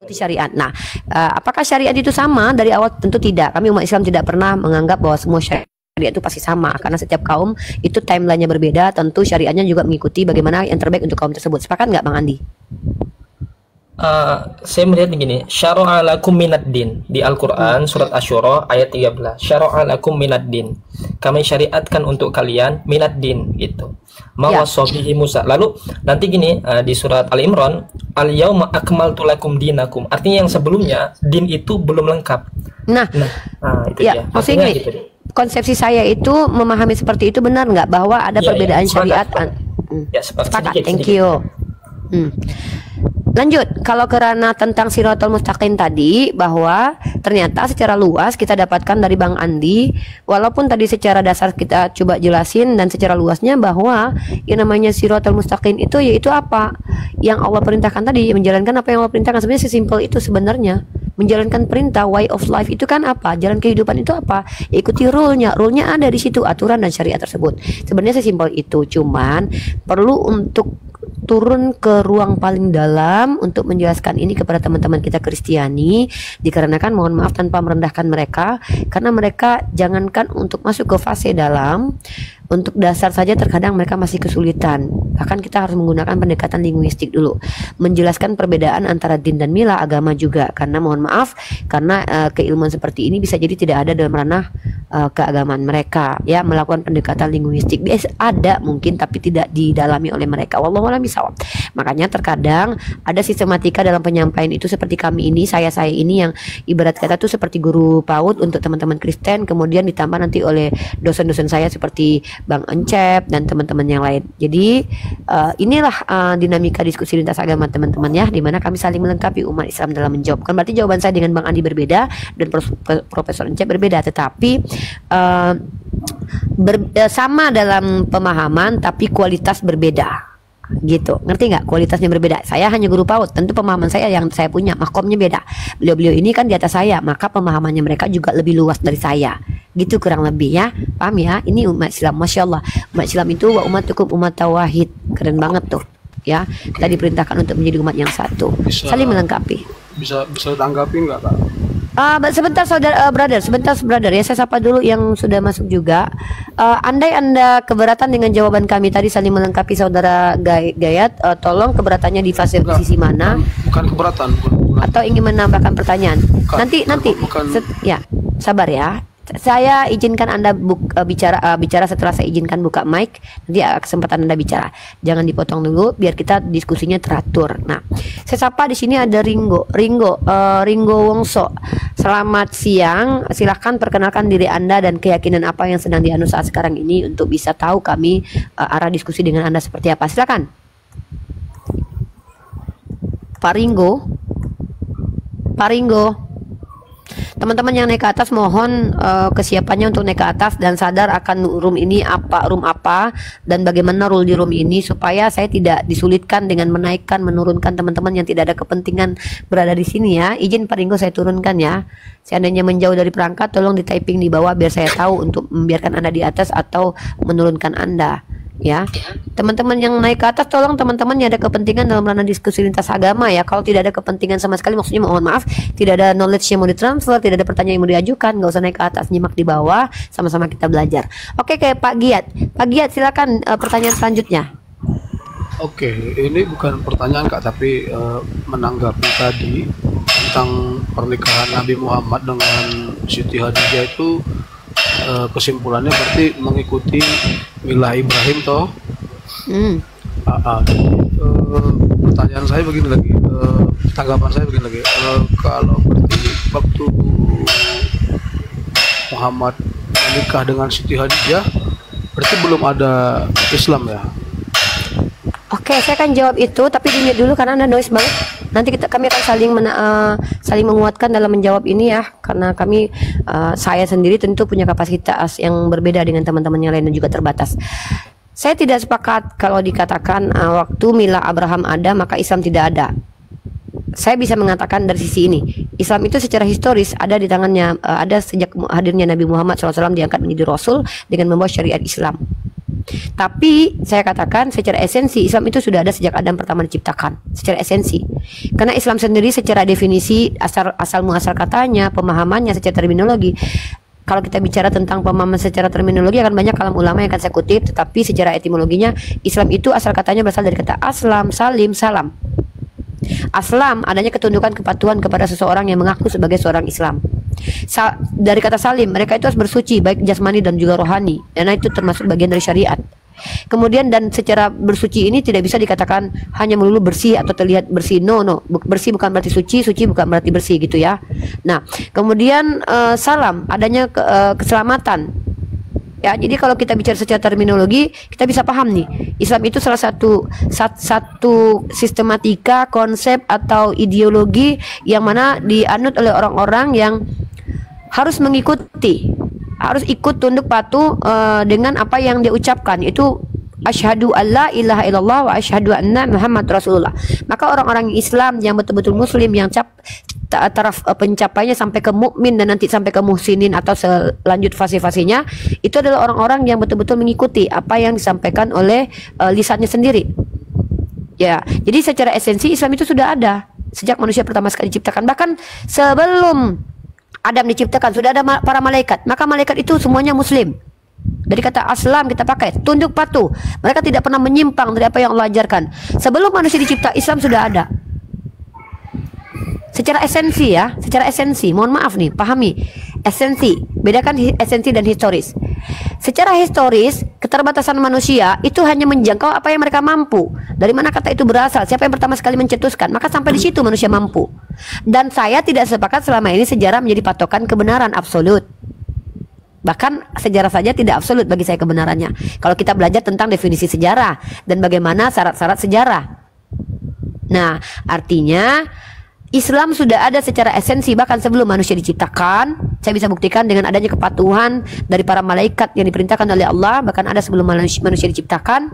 syariat. Nah, apakah syariat itu sama dari awal? Tentu tidak. Kami umat Islam tidak pernah menganggap bahwa semua syariat itu pasti sama, karena setiap kaum itu timelinenya berbeda. Tentu syariatnya juga mengikuti bagaimana yang terbaik untuk kaum tersebut. Sepakat nggak, Bang Andi? Saya melihat begini, syara'a lakum minad din di Al-Quran surat Asy-Syura ayat 13. Syara'a lakum minad din, kami syariatkan untuk kalian minad din gitu. Mawasobihi Musa. Lalu nanti gini, di surat Al-Imran, al-yauma akmaltu lakum dinakum. Artinya yang sebelumnya din itu belum lengkap. Nah itu ya, dia. maksudnya Gitu. konsepsi saya itu memahami seperti itu, benar nggak bahwa ada perbedaan syariat? Ya, sepakat. Thank you. Lanjut, kalau kerana tentang Siratal Mustaqim tadi, bahwa ternyata secara luas kita dapatkan dari Bang Andi, walaupun tadi secara dasar kita coba jelasin dan secara luasnya bahwa yang namanya Siratal Mustaqim itu yaitu apa? Yang Allah perintahkan tadi, menjalankan apa yang Allah perintahkan. Sebenarnya sesimpel itu sebenarnya. Menjalankan perintah, way of life itu kan apa? Jalan kehidupan itu apa? Ikuti rule-nya. Rule-nya ada di situ, aturan dan syariat tersebut. Sebenarnya sesimpel itu, cuman perlu untuk turun ke ruang paling dalam untuk menjelaskan ini kepada teman-teman kita Kristiani, dikarenakan mohon maaf tanpa merendahkan mereka, karena mereka jangankan untuk masuk ke fase dalam, untuk dasar saja terkadang mereka masih kesulitan. Bahkan kita harus menggunakan pendekatan linguistik dulu, menjelaskan perbedaan antara din dan mila, agama juga, karena mohon maaf, karena keilmuan seperti ini bisa jadi tidak ada dalam ranah keagamaan mereka, ya, melakukan pendekatan linguistik biasa ada mungkin, tapi tidak didalami oleh mereka. Wallahu a'lam bishawab. Makanya terkadang ada sistematika dalam penyampaian itu seperti kami ini, saya ini yang ibarat kata tuh seperti guru PAUD untuk teman-teman Kristen, kemudian ditambah nanti oleh dosen-dosen saya seperti Bang Encep dan teman-teman yang lain. Jadi inilah dinamika diskusi lintas agama teman-teman ya, dimana kami saling melengkapi umat Islam dalam menjawab. Bukan berarti jawaban saya dengan Bang Andi berbeda dan Profesor Encep berbeda, tetapi sama dalam pemahaman tapi kualitas berbeda. Gitu, ngerti nggak? Kualitasnya berbeda. Saya hanya guru PAUD, tentu pemahaman saya yang saya punya makomnya beda. Beliau-beliau ini kan di atas saya, maka pemahamannya mereka juga lebih luas dari saya. Gitu kurang lebih ya, paham ya? Ini umat Islam, masya Allah. Umat Islam itu wa ummatukum umat tawahid, keren banget tuh. Ya, kita diperintahkan untuk menjadi umat yang satu, saling melengkapi. Bisa tanggapi nggak, Kak? Sebentar saudara, sebentar brother ya, saya sapa dulu yang sudah masuk juga. Andai Anda keberatan dengan jawaban kami tadi saling melengkapi saudara Gayat, tolong keberatannya di fase sisi mana? Bukan keberatan, bukan. Atau ingin menambahkan pertanyaan? Nanti ya, sabar ya. Saya izinkan Anda bicara setelah saya izinkan buka mic. Nanti kesempatan Anda bicara. Jangan dipotong dulu biar kita diskusinya teratur. Nah, saya sapa di sini ada Ringo Wongso. Selamat siang. Silahkan perkenalkan diri Anda dan keyakinan apa yang sedang dianut saat sekarang ini untuk bisa tahu kami arah diskusi dengan Anda seperti apa. Silakan. Pak Ringo. Teman-teman yang naik ke atas mohon kesiapannya untuk naik ke atas dan sadar akan room ini room apa dan bagaimana rule di room ini, supaya saya tidak disulitkan dengan menaikkan menurunkan teman-teman yang tidak ada kepentingan berada di sini ya. Izin Pak Ringo saya turunkan ya. Seandainya menjauh dari perangkat tolong di typing di bawah biar saya tahu untuk membiarkan Anda di atas atau menurunkan Anda. Ya, teman-teman yang naik ke atas tolong teman-teman yang ada kepentingan dalam ranah diskusi lintas agama ya. Kalau tidak ada kepentingan sama sekali, maksudnya mohon maaf, tidak ada knowledge yang mau ditransfer, tidak ada pertanyaan yang mau diajukan, nggak usah naik ke atas, nyimak di bawah, sama-sama kita belajar. Oke, kayak Pak Giat silakan silakan selanjutnya. Oke, ini bukan pertanyaan Kak, tapi menanggapi tadi tentang pernikahan Nabi Muhammad dengan Siti Khadijah itu. Kesimpulannya berarti mengikuti milah Ibrahim toh. Pertanyaan saya begini lagi, tanggapan saya begini lagi, kalau berarti waktu Muhammad menikah dengan Siti Khadijah berarti belum ada Islam ya? Oke, saya akan jawab itu, tapi di-mute dulu karena Anda noise banget. Nanti kami akan saling menguatkan dalam menjawab ini ya, karena saya sendiri tentu punya kapasitas yang berbeda dengan teman-teman yang lain dan juga terbatas. Saya tidak sepakat kalau dikatakan waktu milah Abraham ada maka Islam tidak ada. Saya bisa mengatakan dari sisi ini, Islam itu secara historis ada di tangannya, ada sejak hadirnya Nabi Muhammad SAW diangkat menjadi Rasul dengan membawa syariat Islam. Tapi saya katakan secara esensi Islam itu sudah ada sejak Adam pertama diciptakan. Secara esensi. Karena Islam sendiri secara definisi asal muasal katanya, pemahamannya secara terminologi. Kalau kita bicara tentang pemahaman secara terminologi akan banyak kalam ulama yang akan saya kutip, tetapi secara etimologinya Islam itu asal katanya berasal dari kata aslam, salim, salam. Aslam adanya ketundukan kepatuhan kepada seseorang yang mengaku sebagai seorang Islam. Dari kata salim, mereka itu harus bersuci baik jasmani dan juga rohani, dan itu termasuk bagian dari syariat. Kemudian dan secara bersuci ini tidak bisa dikatakan hanya melulu bersih atau terlihat bersih. No, bersih bukan berarti suci, suci bukan berarti bersih gitu ya. Nah, kemudian salam adanya keselamatan. Ya, jadi kalau kita bicara secara terminologi, kita bisa paham nih, Islam itu salah satu sistematika, konsep atau ideologi yang mana dianut oleh orang-orang yang harus mengikuti, harus ikut tunduk patuh dengan apa yang dia ucapkan, itu asyhadu alla ilaha illallah wa asyhadu anna Muhammad Rasulullah. Maka orang-orang Islam yang betul-betul muslim yang taraf pencapaiannya sampai ke mukmin dan nanti sampai ke muhsinin atau selanjut fase-fasenya, itu adalah orang-orang yang betul-betul mengikuti apa yang disampaikan oleh lisannya sendiri. Ya, jadi secara esensi Islam itu sudah ada sejak manusia pertama sekali diciptakan. Bahkan sebelum Adam diciptakan sudah ada para malaikat. Maka malaikat itu semuanya muslim. Dari kata aslam kita pakai tunduk patuh. Mereka tidak pernah menyimpang dari apa yang Allah ajarkan. Sebelum manusia dicipta, Islam sudah ada. Secara esensi ya, secara esensi. Mohon maaf nih, pahami esensi. Bedakan esensi dan historis. Secara historis, keterbatasan manusia itu hanya menjangkau apa yang mereka mampu. Dari mana kata itu berasal? Siapa yang pertama sekali mencetuskan? Maka sampai di situ manusia mampu. Dan saya tidak sepakat selama ini sejarah menjadi patokan kebenaran absolut. Bahkan sejarah saja tidak absolut bagi saya kebenarannya. Kalau kita belajar tentang definisi sejarah dan bagaimana syarat-syarat sejarah. Nah, artinya Islam sudah ada secara esensi bahkan sebelum manusia diciptakan. Saya bisa buktikan dengan adanya kepatuhan dari para malaikat yang diperintahkan oleh Allah, bahkan ada sebelum manusia diciptakan.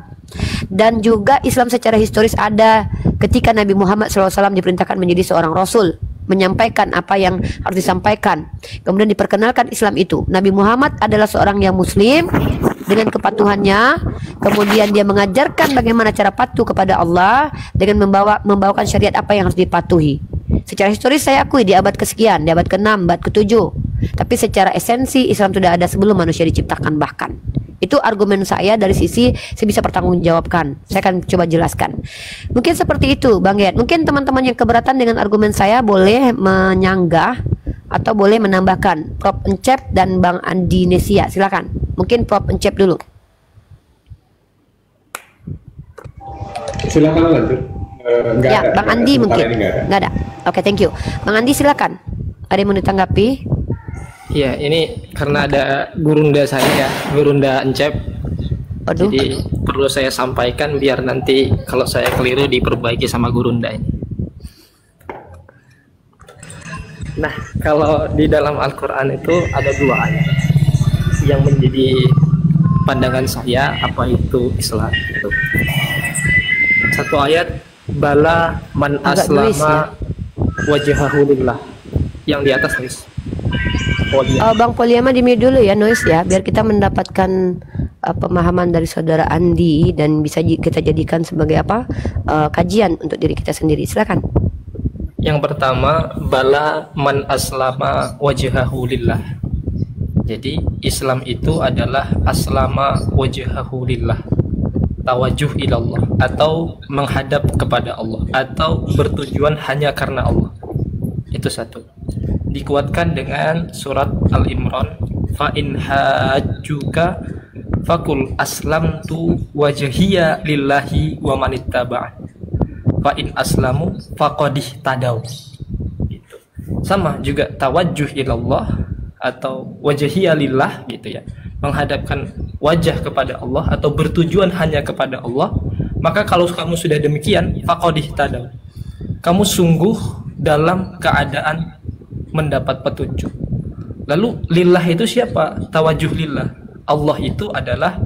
Dan juga Islam secara historis ada ketika Nabi Muhammad SAW diperintahkan menjadi seorang Rasul, menyampaikan apa yang harus disampaikan. Kemudian diperkenalkan Islam itu. Nabi Muhammad adalah seorang yang muslim dengan kepatuhannya. Kemudian dia mengajarkan bagaimana cara patuh kepada Allah dengan membawakan syariat apa yang harus dipatuhi. Secara historis saya akui di abad kesekian, di abad ke-6, abad ke-7. Tapi secara esensi Islam sudah ada sebelum manusia diciptakan bahkan. Itu argumen saya dari sisi saya bisa pertanggungjawabkan. Saya akan coba jelaskan. Mungkin seperti itu Bang Yat. Mungkin teman-teman yang keberatan dengan argumen saya boleh menyanggah atau boleh menambahkan. Prof Encep dan Bang Andi Nesia, silakan. Mungkin Prof Encep dulu. Silakan lanjut. Ya, Bang Andi mungkin. Nggak ada. Oke, thank you. Bang Andi silakan. Ada yang mau ditanggapi? Ya, ini karena ada gurunda saya ya, gurunda Encep. Aduh. Jadi perlu saya sampaikan biar nanti kalau saya keliru diperbaiki sama gurunda ini. Nah, kalau di dalam Al-Quran itu ada 2 ayat yang menjadi pandangan saya apa itu Islam itu. Satu ayat bala man aslama wajhahu lillah, yang di atas tulis. Bang Poliama di mute dulu ya, noise ya, biar kita mendapatkan pemahaman dari saudara Andi dan bisa kita jadikan sebagai kajian untuk diri kita sendiri. Silakan. Yang pertama bala man aslama wajhahu lillah. Jadi Islam itu adalah aslama wajhahu lillah, tawajuh ilallah, atau menghadap kepada Allah, atau bertujuan hanya karena Allah. Itu satu. Dikuatkan dengan surat Al-Imran, fa in hajjuka fakul aslamtu wajhiya lillahi wa manittaba'an fa in aslamu faqadih tadaw. Gitu. Sama juga tawajuh ilallah atau wajhiya lillah gitu ya, menghadapkan wajah kepada Allah atau bertujuan hanya kepada Allah. Maka kalau kamu sudah demikian, faqadih tadaw, kamu sungguh dalam keadaan mendapat petunjuk. Lalu lillah itu siapa? Tawajuh lillah. Allah itu adalah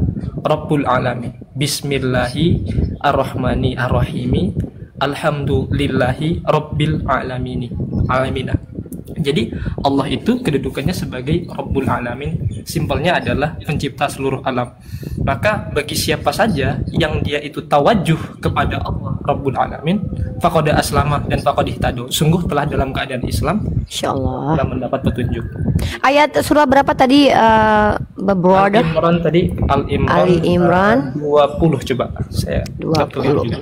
Rabbul Alamin. Bismillahi ar-Rahmani ar-Rahimi. Alhamdulillahi Rabbil Alamini. Alamina. Jadi Allah itu kedudukannya sebagai Rabbul Alamin. Simpelnya adalah pencipta seluruh alam. Maka bagi siapa saja yang dia itu tawajuh kepada Allah Rabbul Alamin, faqad aslama dan faqad ihtadu, sungguh telah dalam keadaan Islam, Insyaallah. telah mendapat petunjuk. Ayat surah berapa tadi, brother? Al-Imran tadi, Ali Imran 20 coba saya 20.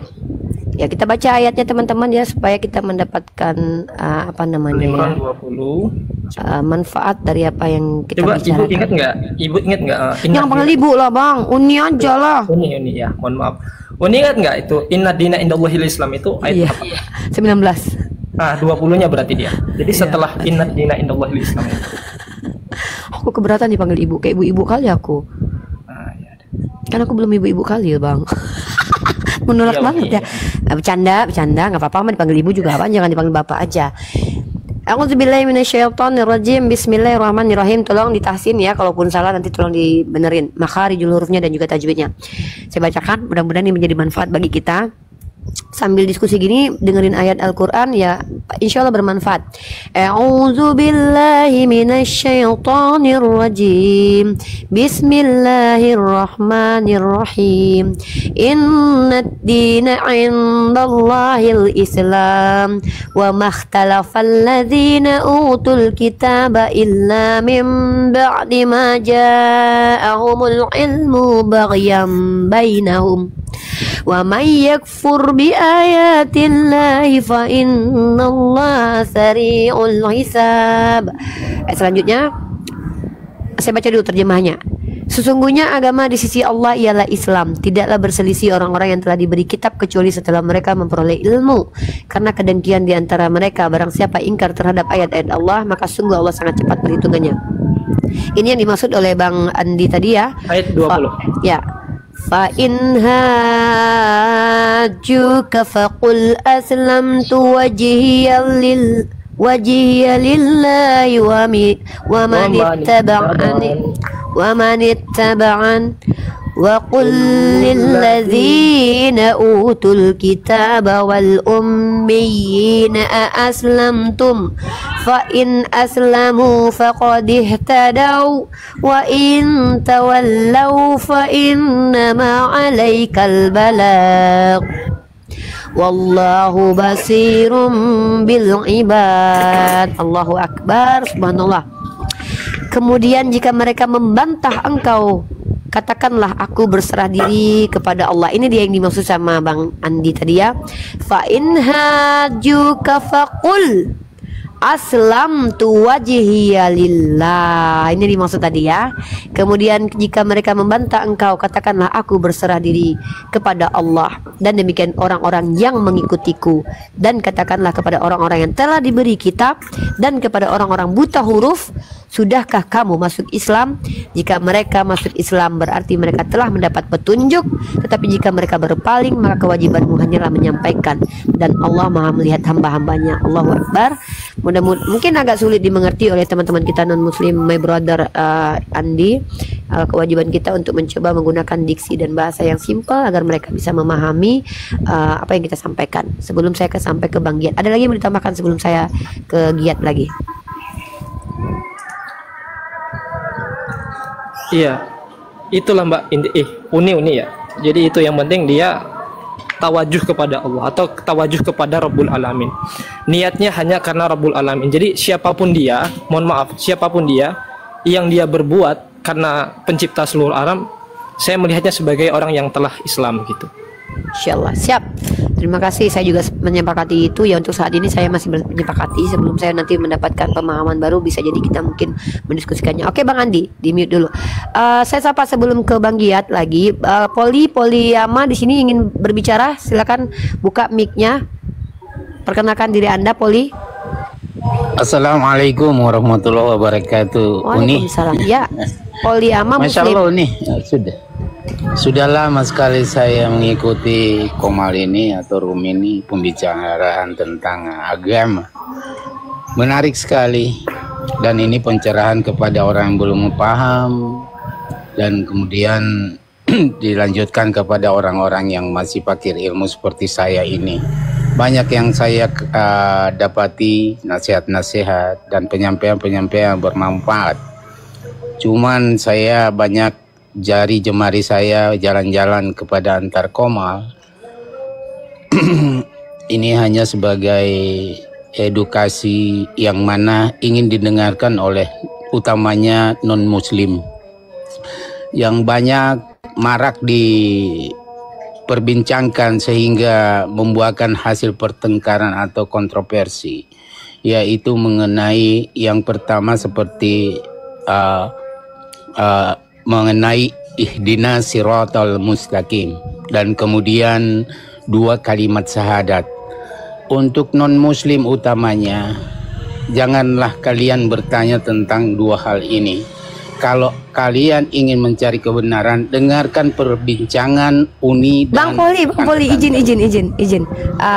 Ya, kita baca ayatnya teman-teman ya, supaya kita mendapatkan apa namanya Al-Imran ya, 20. manfaat dari apa yang kita Coba Ibu bicarakan. ingat nggak? Ibu ingat nggak? Yang panggil ibu lah bang, Uni aja lah. Uni ya, mohon maaf. Uni ingat nggak itu Inna dina indallahil Islam itu ayat Iya, apa? 19. Ah, 20-nya berarti dia. Jadi setelah Inna dina indallahil Islam itu. Aku keberatan dipanggil ibu, kayak ibu-ibu kali aku. Ah, ya. Kan aku belum ibu-ibu kali bang. Menolak Iya, banget ya. Bercanda, nggak apa-apa, mah dipanggil ibu juga apaan, jangan dipanggil bapak aja. A'udzubillahi minasyaitonirrajim. Bismillahirrahmanirrahim. Tolong ditahsin ya, kalaupun salah nanti tolong dibenerin makharijul hurufnya dan juga tajwidnya. Saya bacakan, mudah-mudahan ini menjadi manfaat bagi kita. Sambil diskusi gini dengerin ayat Al-Qur'an ya, insyaallah bermanfaat. A'udzubillahi minasyaitonir rajim. Bismillahirrahmanirrahim. Innad dina 'indallahil Islam wa makhtalafal ladzina utul kitaba illa min ba'di ma ja'ahumul ilmu baghyan bainahum. Wa may yakfur bi ayatillahi fa innallaha sari'ul hisab. Selanjutnya saya baca dulu terjemahnya. Sesungguhnya agama di sisi Allah ialah Islam. Tidaklah berselisih orang-orang yang telah diberi kitab kecuali setelah mereka memperoleh ilmu. Karena kedengkian di antara mereka, barang siapa ingkar terhadap ayat-ayat Allah, maka sungguh Allah sangat cepat perhitungannya. Ini yang dimaksud oleh Bang Andi tadi ya. Ayat 20. Ya. Fa in hajjuka faqul aslamtu wajhiya lillahi wa man ittaba'an wa qul lilladzina utul kitaba wal ummiyina aslamtum fa in aslamu faqad ihtadaw wa in tawallaw fa innama 'alaikal balagh wallahu basirum bil ibad. Allahu akbar, subhanallah. Kemudian jika mereka membantah engkau, katakanlah aku berserah diri kepada Allah. Ini dia yang dimaksud sama Bang Andi tadi ya. Fa in hajjuka faqul aslamtu wajhiya lillah. Ini dimaksud tadi ya. Kemudian jika mereka membantah engkau, katakanlah aku berserah diri kepada Allah. Dan demikian orang-orang yang mengikutiku. Dan katakanlah kepada orang-orang yang telah diberi kitab dan kepada orang-orang buta huruf, sudahkah kamu masuk Islam? Jika mereka masuk Islam berarti mereka telah mendapat petunjuk. Tetapi jika mereka berpaling, maka kewajibanmu hanyalah menyampaikan. Dan Allah maha melihat hamba-hambanya. Allahu Akbar. Mungkin agak sulit dimengerti oleh teman-teman kita non muslim, my brother Andi. Kewajiban kita untuk mencoba menggunakan diksi dan bahasa yang simpel agar mereka bisa memahami apa yang kita sampaikan. Sebelum saya sampai ke Bang Giat, ada lagi yang mau ditambahkan sebelum saya ke Giat lagi? Iya, itulah Mbak Uni ya. Jadi itu yang penting dia tawajuh kepada Allah atau tawajuh kepada Rabbul Alamin. Niatnya hanya karena Rabbul Alamin. Jadi siapapun dia, mohon maaf, siapapun dia yang dia berbuat karena pencipta seluruh alam, saya melihatnya sebagai orang yang telah Islam gitu. Insyaallah, siap. Terima kasih, saya juga menyepakati itu ya. Untuk saat ini saya masih menyepakati. Sebelum saya nanti mendapatkan pemahaman baru, bisa jadi kita mungkin mendiskusikannya. Oke Bang Andi, di mute dulu. Saya sapa sebelum ke Bang Giat lagi. Poliama di sini ingin berbicara, silakan buka mic-nya. Perkenalkan diri Anda, Poli. Assalamualaikum warahmatullahi wabarakatuh. Waalaikumsalam. Ya, Poliama Masya Muslim. Allah Uni, sudah lama sekali saya mengikuti Komal ini atau Room ini, pembicaraan tentang agama. Menarik sekali, dan ini pencerahan kepada orang yang belum paham, dan kemudian dilanjutkan kepada orang-orang yang masih fakir ilmu seperti saya ini. Banyak yang saya dapati nasihat-nasihat dan penyampaian-penyampaian bermanfaat. Cuman saya banyak jari jemari saya jalan-jalan kepada antar komal. Ini hanya sebagai edukasi yang mana ingin didengarkan oleh utamanya non-muslim yang banyak marak diperbincangkan sehingga membuahkan hasil pertengkaran atau kontroversi, yaitu mengenai yang pertama seperti mengenai ihdinas siratal mustaqim, dan kemudian 2 kalimat syahadat. Untuk non-muslim utamanya, janganlah kalian bertanya tentang 2 hal ini. Kalau kalian ingin mencari kebenaran, dengarkan perbincangan Uni dan Bang Poli, izin.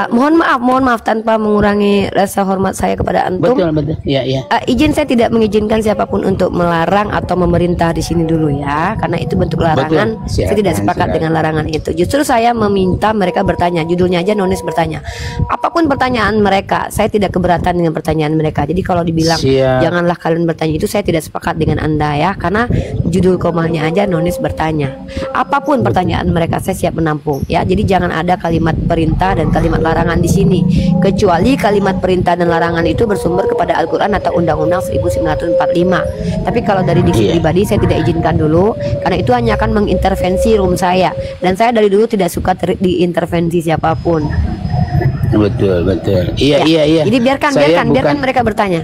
Mohon maaf tanpa mengurangi rasa hormat saya kepada antum. Betul. Ya. Izin, saya tidak mengizinkan siapapun untuk melarang atau memerintah di sini dulu ya, karena itu bentuk larangan. Betul. Saya tidak sepakat dengan larangan itu. Justru saya meminta mereka bertanya. Judulnya aja Nonis bertanya. Apapun pertanyaan mereka, saya tidak keberatan dengan pertanyaan mereka. Jadi kalau dibilang janganlah kalian bertanya, itu saya tidak sepakat dengan Anda ya, karena judul komalnya aja Nonis bertanya. Apapun pertanyaan mereka saya siap menampung ya. Jadi jangan ada kalimat perintah dan kalimat larangan di sini, kecuali kalimat perintah dan larangan itu bersumber kepada Al-Qur'an atau Undang-Undang 1945. Tapi kalau dari diksi pribadi saya tidak izinkan dulu, karena itu hanya akan mengintervensi room saya, dan saya dari dulu tidak suka diintervensi siapapun. Betul. Iya. Jadi biarkan mereka bertanya.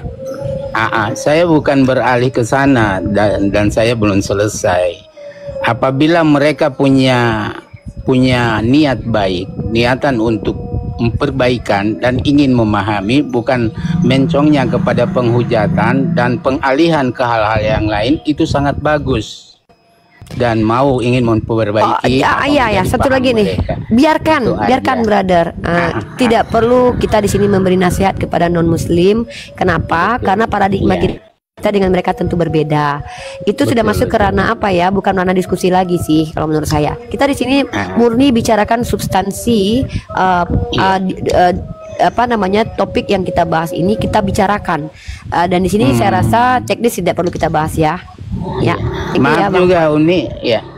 Saya bukan beralih ke sana, dan saya belum selesai. Apabila mereka punya niat baik, niatan untuk memperbaikan dan ingin memahami, bukan mencongnya kepada penghujatan dan pengalihan ke hal-hal yang lain, itu sangat bagus. Dan mau ingin memperbaiki. Satu lagi nih, biarkan brother. Tidak perlu kita di sini memberi nasihat kepada non muslim. Kenapa? Karena paradigma kita dengan mereka tentu berbeda. Itu sudah masuk ke ranah apa ya? Bukan ranah diskusi lagi sih kalau menurut saya. Kita di sini murni bicarakan substansi topik yang kita bahas ini kita bicarakan. Dan di sini saya rasa teknis tidak perlu kita bahas ya. Ya, maaf juga Uni,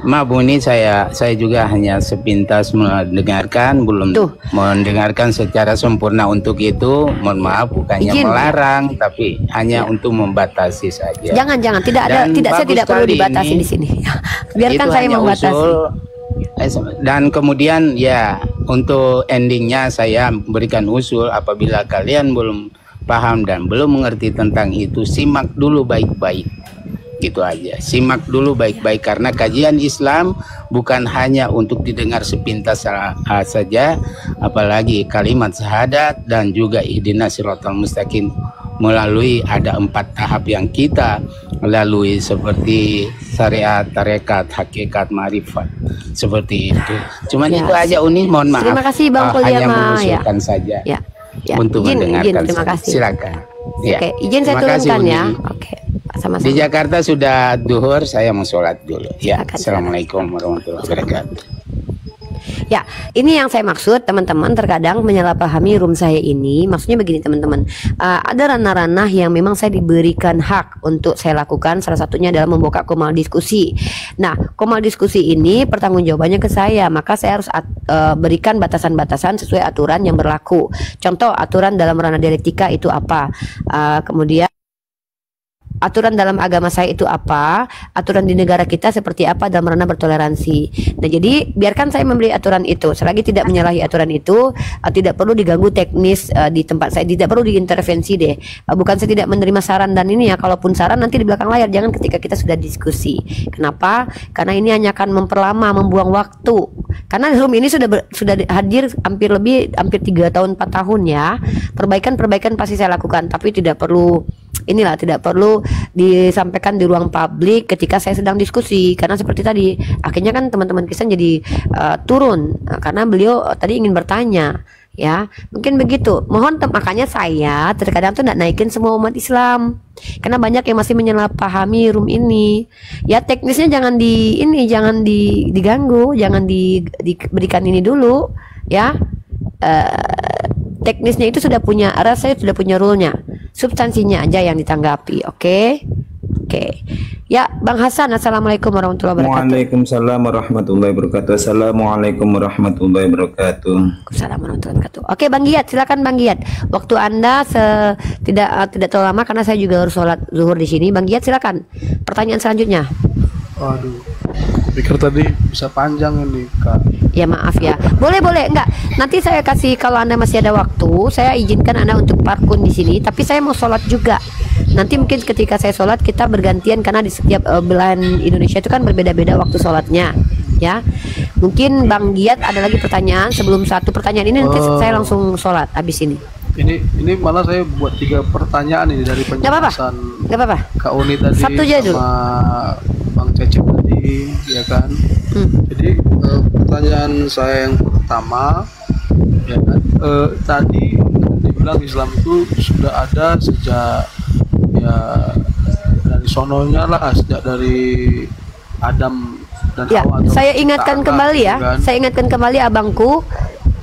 maaf Uni, saya juga hanya sepintas mendengarkan, belum mendengarkan secara sempurna. Untuk itu mohon maaf, bukannya melarang, tapi hanya untuk membatasi saja. Jangan, saya tidak perlu dibatasi di sini. Biarkan saya membatasi. Dan kemudian untuk endingnya saya berikan usul, apabila kalian belum paham dan belum mengerti tentang itu, simak dulu baik-baik. Gitu aja, simak dulu baik-baik, karena kajian Islam bukan hanya untuk didengar sepintas saja, apalagi kalimat syahadat dan juga ihdinas siratal mustaqim melalui ada 4 tahap yang kita lalui, seperti syariat, tarekat, hakikat, marifat, seperti itu. Cuman itu aja Uni, mohon maaf. Terima kasih Bang hanya mengusulkan saja untuk mendengarkan. Terima kasih. Silakan. Oke, izin saya turunkan ya. Oke. Sama-sama. Di Jakarta sudah duhur, saya mau sholat dulu. Assalamualaikum warahmatullahi wabarakatuh. Ya, ini yang saya maksud teman-teman, terkadang menyalahpahami room saya ini. Maksudnya begini teman-teman, ada ranah-ranah yang memang saya diberikan hak untuk saya lakukan. Salah satunya adalah membuka komal diskusi. Nah, komal diskusi ini pertanggungjawabannya ke saya, maka saya harus berikan batasan-batasan sesuai aturan yang berlaku. Contoh, aturan dalam ranah dialektika itu apa, kemudian aturan dalam agama saya itu apa, aturan di negara kita seperti apa dalam ranah bertoleransi. Nah, jadi biarkan saya memberi aturan itu, selagi tidak menyalahi aturan itu, tidak perlu diganggu teknis di tempat saya, tidak perlu diintervensi deh. Bukan saya tidak menerima saran dan ini ya, kalaupun saran nanti di belakang layar, jangan ketika kita sudah diskusi. Kenapa? Karena ini hanya akan memperlama, membuang waktu. Karena room ini sudah hadir hampir 3 tahun 4 tahun ya. Perbaikan pasti saya lakukan, tapi tidak perlu tidak perlu disampaikan di ruang publik ketika saya sedang diskusi, karena seperti tadi akhirnya kan teman-teman Kristen jadi turun karena beliau tadi ingin bertanya ya, mungkin begitu. Makanya saya terkadang tuh tidak naikin semua umat Islam karena banyak yang masih menyalahpahami room ini ya. Teknisnya jangan diganggu, jangan diberikan ini dulu ya. Teknisnya itu sudah punya, rasanya sudah punya rule-nya, substansinya aja yang ditanggapi. Oke. Oke. Ya, Bang Hasan, assalamualaikum warahmatullahi wabarakatuh. Waalaikumsalam warahmatullahi wabarakatuh. Assalamualaikum warahmatullahi wabarakatuh. Waalaikumsalam warahmatullahi wabarakatuh. Oke, Bang Giat, silakan Bang Giat. Waktu Anda tidak terlalu lama karena saya juga harus sholat zuhur di sini. Bang Giat, silakan. Pertanyaan selanjutnya. Waduh, aku pikir tadi bisa panjang ini, Kak. Ya maaf ya. Boleh enggak. Nanti saya kasih, kalau Anda masih ada waktu, saya izinkan Anda untuk parkun di sini, tapi saya mau sholat juga. Nanti mungkin ketika saya sholat kita bergantian karena di setiap belahan Indonesia itu kan berbeda-beda waktu sholatnya, ya. Mungkin Bang Giat ada lagi pertanyaan sebelum satu pertanyaan ini nanti saya langsung sholat habis ini. Ini malah saya buat 3 pertanyaan ini dari penjelasan Gak apa-apa. Kak Uni tadi Satu aja dulu. sama Bang Cecep tadi, ya kan. Jadi pertanyaan saya yang pertama, ya kan, tadi dibilang Islam itu sudah ada sejak ya dari sononya lah, sejak dari Adam dan Ya, Hawa. saya ingatkan kembali ya. Kan? Saya ingatkan kembali abangku.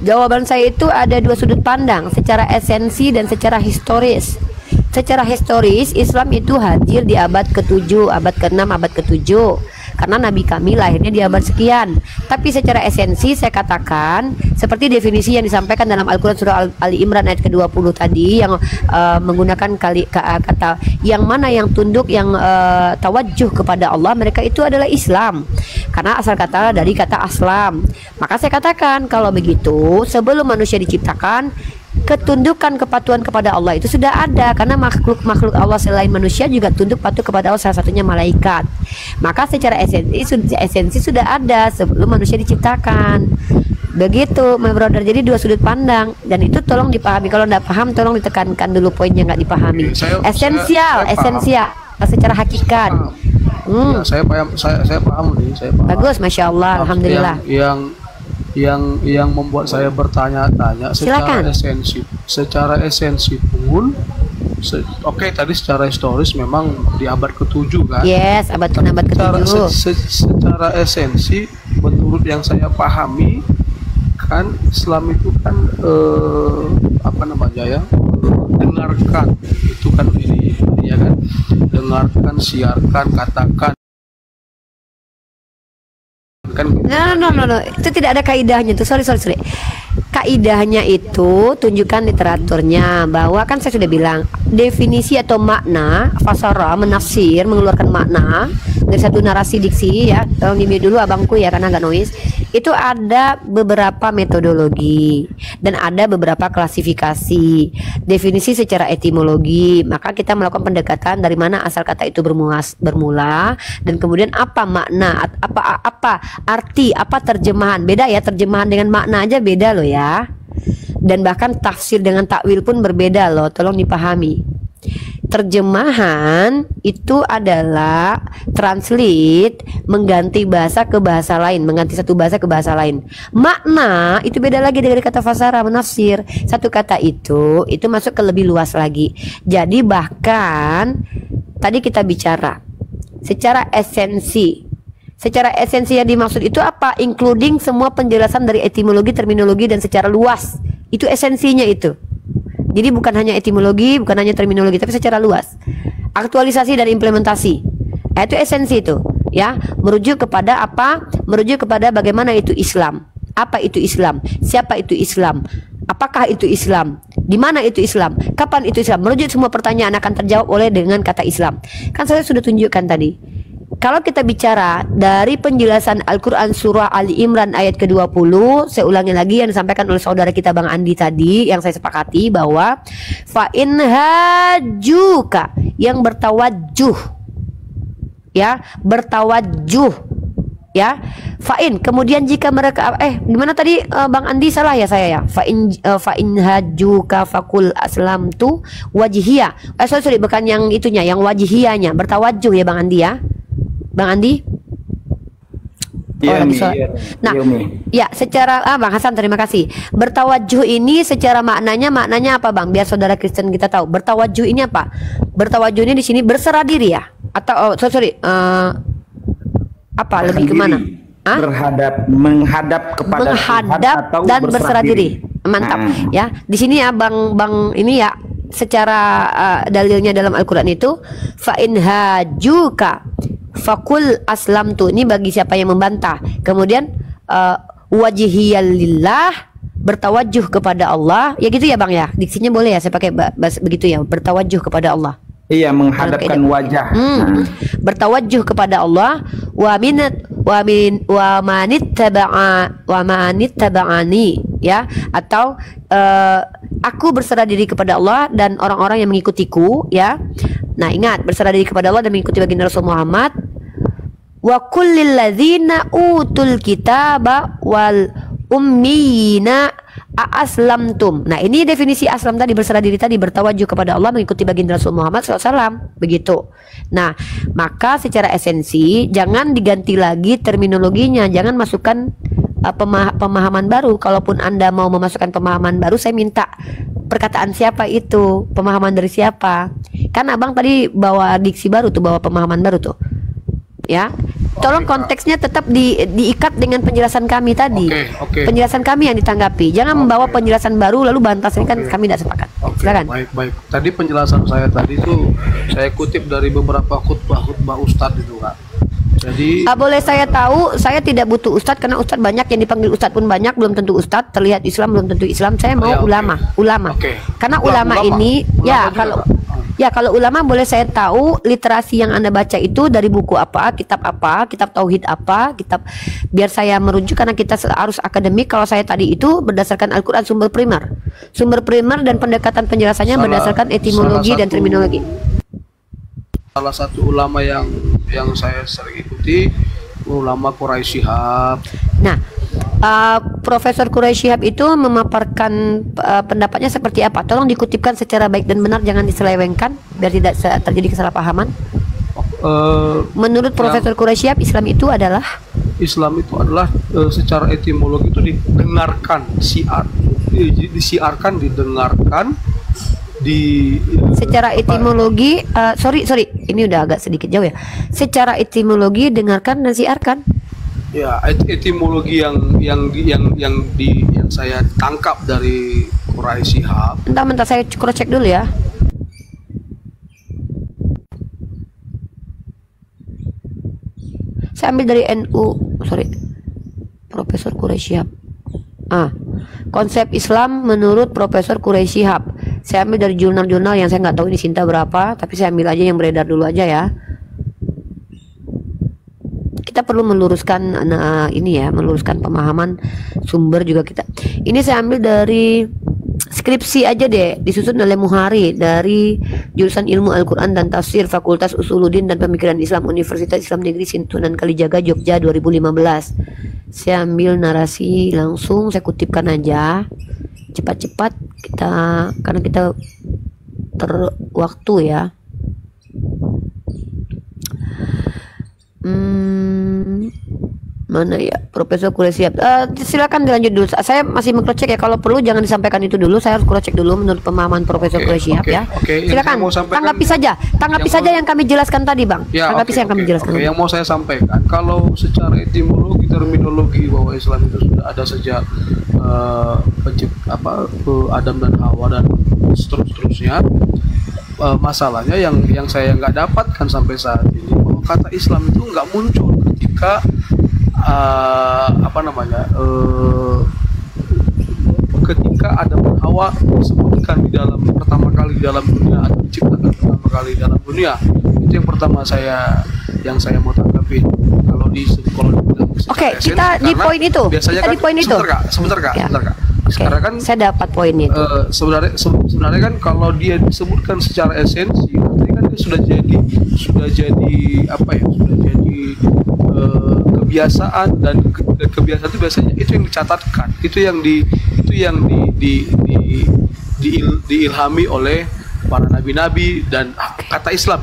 Jawaban saya itu ada 2 sudut pandang, secara esensi dan secara historis. Secara historis, Islam itu hadir di abad ke-7, abad ke-6, abad ke-7. Karena Nabi kami lahirnya di abad sekian. Tapi secara esensi saya katakan seperti definisi yang disampaikan dalam Al-Quran surah Ali Imran ayat ke-20 tadi, yang menggunakan kata yang mana yang tunduk, yang tawajjuh kepada Allah, mereka itu adalah Islam. Karena asal kata dari kata aslam. Maka saya katakan kalau begitu sebelum manusia diciptakan, ketundukan kepatuhan kepada Allah itu sudah ada, karena makhluk Allah selain manusia juga tunduk patuh kepada Allah, salah satunya malaikat. Maka secara esensi sudah ada sebelum manusia diciptakan. Begitu, my brother. Jadi 2 sudut pandang, dan itu tolong dipahami. Kalau tidak paham tolong ditekankan dulu poinnya nggak dipahami. Esensial secara hakikat. Ya, saya paham nih, saya paham. Bagus, masya Allah, alhamdulillah. Yang membuat saya bertanya-tanya secara esensi pun oke, tadi secara historis memang di abad ke-7 kan. Yes, abad ke-7. Secara esensi menurut yang saya pahami kan Islam itu kan dengarkan, itu kan ini ya kan, dengarkan, siarkan, katakan kan. No. Itu tidak ada kaidahnya tuh. Sorry. Kaidahnya itu tunjukkan literaturnya, bahwa kan saya sudah bilang definisi atau makna, fasara, menafsir, mengeluarkan makna dari satu narasi diksi ya. Tolong di-mute dulu abangku ya karena agak noise. Itu ada beberapa metodologi dan ada beberapa klasifikasi, definisi secara etimologi. Maka kita melakukan pendekatan dari mana asal kata itu bermula, dan kemudian apa makna, apa arti, apa terjemahan. Beda ya, terjemahan dengan makna aja beda loh ya. Dan bahkan tafsir dengan takwil pun berbeda loh, tolong dipahami. Terjemahan itu adalah translate, mengganti bahasa ke bahasa lain, mengganti satu bahasa ke bahasa lain. Makna itu beda lagi dari kata fasara, menafsir. Satu kata itu masuk ke lebih luas lagi. Jadi bahkan tadi kita bicara secara esensi. Secara esensi yang dimaksud itu apa? Including semua penjelasan dari etimologi, terminologi, dan secara luas. Itu esensinya itu. Jadi bukan hanya etimologi, bukan hanya terminologi, tapi secara luas. Aktualisasi dan implementasi. Itu esensi itu, ya. Merujuk kepada apa? Merujuk kepada bagaimana itu Islam. Apa itu Islam? Siapa itu Islam? Apakah itu Islam? Di mana itu Islam? Kapan itu Islam? Merujuk semua pertanyaan akan terjawab oleh dengan kata Islam. Kan saya sudah tunjukkan tadi. Kalau kita bicara dari penjelasan Al-Quran surah Ali Imran ayat ke-20, saya ulangi lagi yang disampaikan oleh saudara kita Bang Andi tadi, yang saya sepakati bahwa fa'in hajuka, yang bertawajuh, ya, bertawajuh, ya, fa'in. Kemudian jika mereka gimana tadi Bang Andi, salah ya saya ya. Fa'in hajuka fakul aslamtu wajihiyah. Sorry, bukan yang itunya, yang wajihiyahnya, bertawajuh ya Bang Andi ya. Bang Andi? Iya, nah, ya secara Bang Hasan, terima kasih. Bertawajuh ini secara maknanya apa Bang? Biar saudara Kristen kita tahu. Bertawajuh ini apa? Bertawajuh ini di sini berserah diri ya? Atau apa lebih kemana? Menghadap kepada Tuhan atau dan berserah diri. Mantap ya. Di sini ya Bang ini ya, secara dalilnya dalam Al-Qur'an itu fa in hajuka fakul aslamtu, ini bagi siapa yang membantah. Kemudian wajhiyalillah, bertawajuh kepada Allah. Ya gitu ya Bang ya. Diksinya boleh ya saya pakai begitu ya, bertawajuh kepada Allah. Iya, menghadapkan wajah. Bertawajuh kepada Allah, wa manittaba'ani, ya, atau aku berserah diri kepada Allah dan orang-orang yang mengikutiku, ya. Nah, ingat, berserah diri kepada Allah dan mengikuti baginda Rasul Muhammad. Wa kullil ladzina utul kitaba wal ummiyina aslamtum. Nah, ini definisi aslam tadi, berserah diri tadi, bertawajuh kepada Allah, mengikuti baginda Rasul Muhammad SAW, begitu. Nah, maka secara esensi jangan diganti lagi terminologinya, jangan masukkan pemahaman baru. Kalaupun Anda mau memasukkan pemahaman baru, saya minta perkataan siapa itu, pemahaman dari siapa. Kan Abang tadi bawa diksi baru tuh, bawa pemahaman baru tuh, ya. Tolong konteksnya tetap diikat dengan penjelasan kami tadi. Penjelasan kami yang ditanggapi. Jangan membawa penjelasan baru lalu bantah, ini kan kami tidak sepakat. Silakan. Baik. Tadi penjelasan saya tadi itu saya kutip dari beberapa khutbah Ustadz itu, Kak. Jadi boleh saya tahu, saya tidak butuh Ustadz karena Ustadz banyak, yang dipanggil Ustadz pun banyak, belum tentu Ustadz. Terlihat Islam belum tentu Islam. Saya mau ulama. Karena ulama ini ya kalau ulama boleh saya tahu literasi yang Anda baca itu dari buku apa, kitab tauhid apa, kitab, biar saya merujuk, karena kita harus akademik. Kalau saya tadi itu berdasarkan Al-Qur'an, sumber primer dan pendekatan penjelasannya berdasarkan etimologi dan terminologi. Salah satu ulama yang saya sering ikuti, ulama Quraisy Shihab. Nah, Profesor Quraisy Shihab itu memaparkan pendapatnya seperti apa? Tolong dikutipkan secara baik dan benar, jangan diselewengkan biar tidak terjadi kesalahpahaman. Menurut Profesor Quraisy Shihab, Islam itu adalah secara etimologi itu didengarkan, disiarkan, didengarkan, secara etimologi, sorry, ini udah agak sedikit jauh ya. Secara etimologi dengarkan dan siarkan. Ya, etimologi yang saya tangkap dari Quraisy Shihab. Bentar, saya cross check dulu ya. Saya ambil dari Profesor Quraisy Shihab. Konsep Islam menurut Profesor Quraisy Shihab. Saya ambil dari jurnal-jurnal yang saya nggak tahu ini Sinta berapa, tapi saya ambil aja yang beredar dulu aja ya. Kita perlu meluruskan meluruskan pemahaman sumber juga kita. Ini saya ambil dari skripsi aja deh, disusun oleh Muhari dari jurusan Ilmu Al-Quran dan Tafsir Fakultas Usuluddin dan Pemikiran Islam Universitas Islam Negeri Sunan Kalijaga Jogja 2015. Saya ambil narasi langsung, saya kutipkan aja cepat-cepat karena kita terwaktu ya. Mana ya Profesor Quraisy Shihab? Silakan dilanjut dulu. Saya masih mengcek ya, kalau perlu jangan disampaikan itu dulu. Saya harus cek dulu menurut pemahaman Profesor Quraisy Shihab ya. Silakan tanggapi saja yang kami jelaskan tadi, Bang. Yang kami jelaskan. Yang mau saya sampaikan, kalau secara etimologi, terminologi bahwa Islam itu sudah ada sejak Adam dan Hawa dan seterusnya. Masalahnya yang saya nggak dapatkan sampai saat ini, bahwa kata Islam itu nggak muncul ketika ketika Adam dan Hawa disebutkan pertama kali di dalam dunia, atau diciptakan pertama kali di dalam dunia. Itu yang pertama yang saya mau tanggapi. Kalau kita di poin itu. Biasanya kan, sebentar kak. Sekarang kan saya dapat poinnya itu. Sebenarnya kan kalau dia disebutkan secara esensi, berarti kan dia sudah jadi kebiasaan, dan kebiasaan itu biasanya itu yang dicatatkan, itu yang diilhami oleh para nabi-nabi dan kata Islam.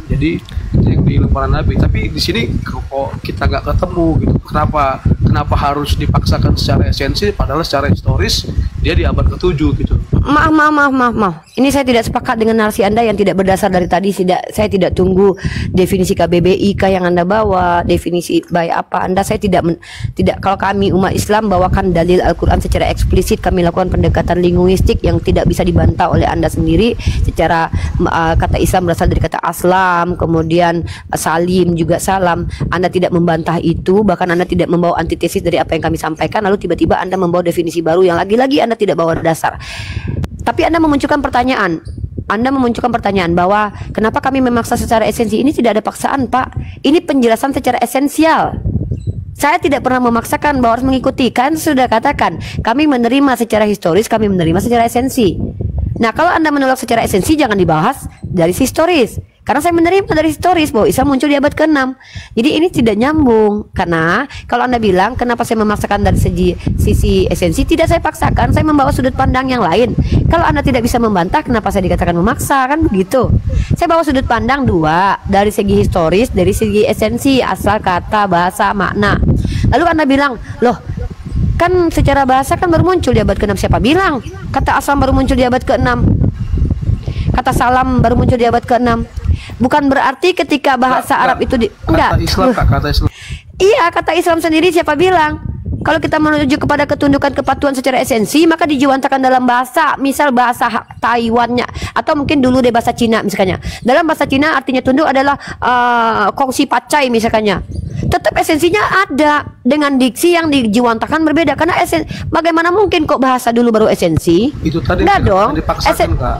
Jadi itu yang diilhami para nabi. Tapi di sini kok kita nggak ketemu gitu. Kenapa harus dipaksakan secara esensi, padahal secara historis dia di abad ke-7 gitu. Maaf. Ini saya tidak sepakat dengan narasi Anda yang tidak berdasar dari tadi. Saya tidak tunggu definisi KBBI kah yang Anda bawa, definisi by apa Anda. Saya tidak. Kalau kami umat Islam bawakan dalil Al-Quran secara eksplisit, kami lakukan pendekatan linguistik yang tidak bisa dibantah oleh Anda sendiri. Secara kata Islam berasal dari kata aslam, kemudian salim juga salam. Anda tidak membantah itu, bahkan Anda tidak membawa antitesis dari apa yang kami sampaikan. Lalu tiba-tiba Anda membawa definisi baru yang lagi-lagi Anda tidak bawa dasar. Tapi Anda memunculkan pertanyaan bahwa kenapa kami memaksa secara esensi. Ini tidak ada paksaan, Pak. Ini penjelasan secara esensial. Saya tidak pernah memaksakan bahwa harus mengikuti. Kan sudah katakan, kami menerima secara historis, kami menerima secara esensi. Nah, kalau Anda menolak secara esensi, jangan dibahas dari historis. Karena saya menerima dari historis bahwa Islam muncul di abad ke-6. Jadi ini tidak nyambung. Karena kalau Anda bilang kenapa saya memaksakan dari sisi esensi, tidak saya paksakan, saya membawa sudut pandang yang lain. Kalau Anda tidak bisa membantah, kenapa saya dikatakan memaksa? Kan begitu. Saya bawa sudut pandang dua, dari segi historis, dari segi esensi, asal kata, bahasa, makna. Lalu Anda bilang, loh, kan secara bahasa kan baru muncul di abad ke-6. Siapa bilang? Kata asal baru muncul di abad ke-6. Kata salam baru muncul di abad ke-6. Bukan berarti ketika bahasa Arab itu kata Islam, kata Islam. Iya, kata Islam sendiri siapa bilang? Kalau kita menuju kepada ketundukan kepatuhan secara esensi, maka dijuwantakan dalam bahasa, misal bahasa Taiwannya, atau mungkin dulu deh bahasa Cina misalnya. Dalam bahasa Cina artinya tunduk adalah kongsi pacai misalnya. Tetap esensinya ada, dengan diksi yang dijuwantakan berbeda. Karena bagaimana mungkin kok bahasa dulu baru esensi? Itu tadi dong. Dipaksakan, Kak.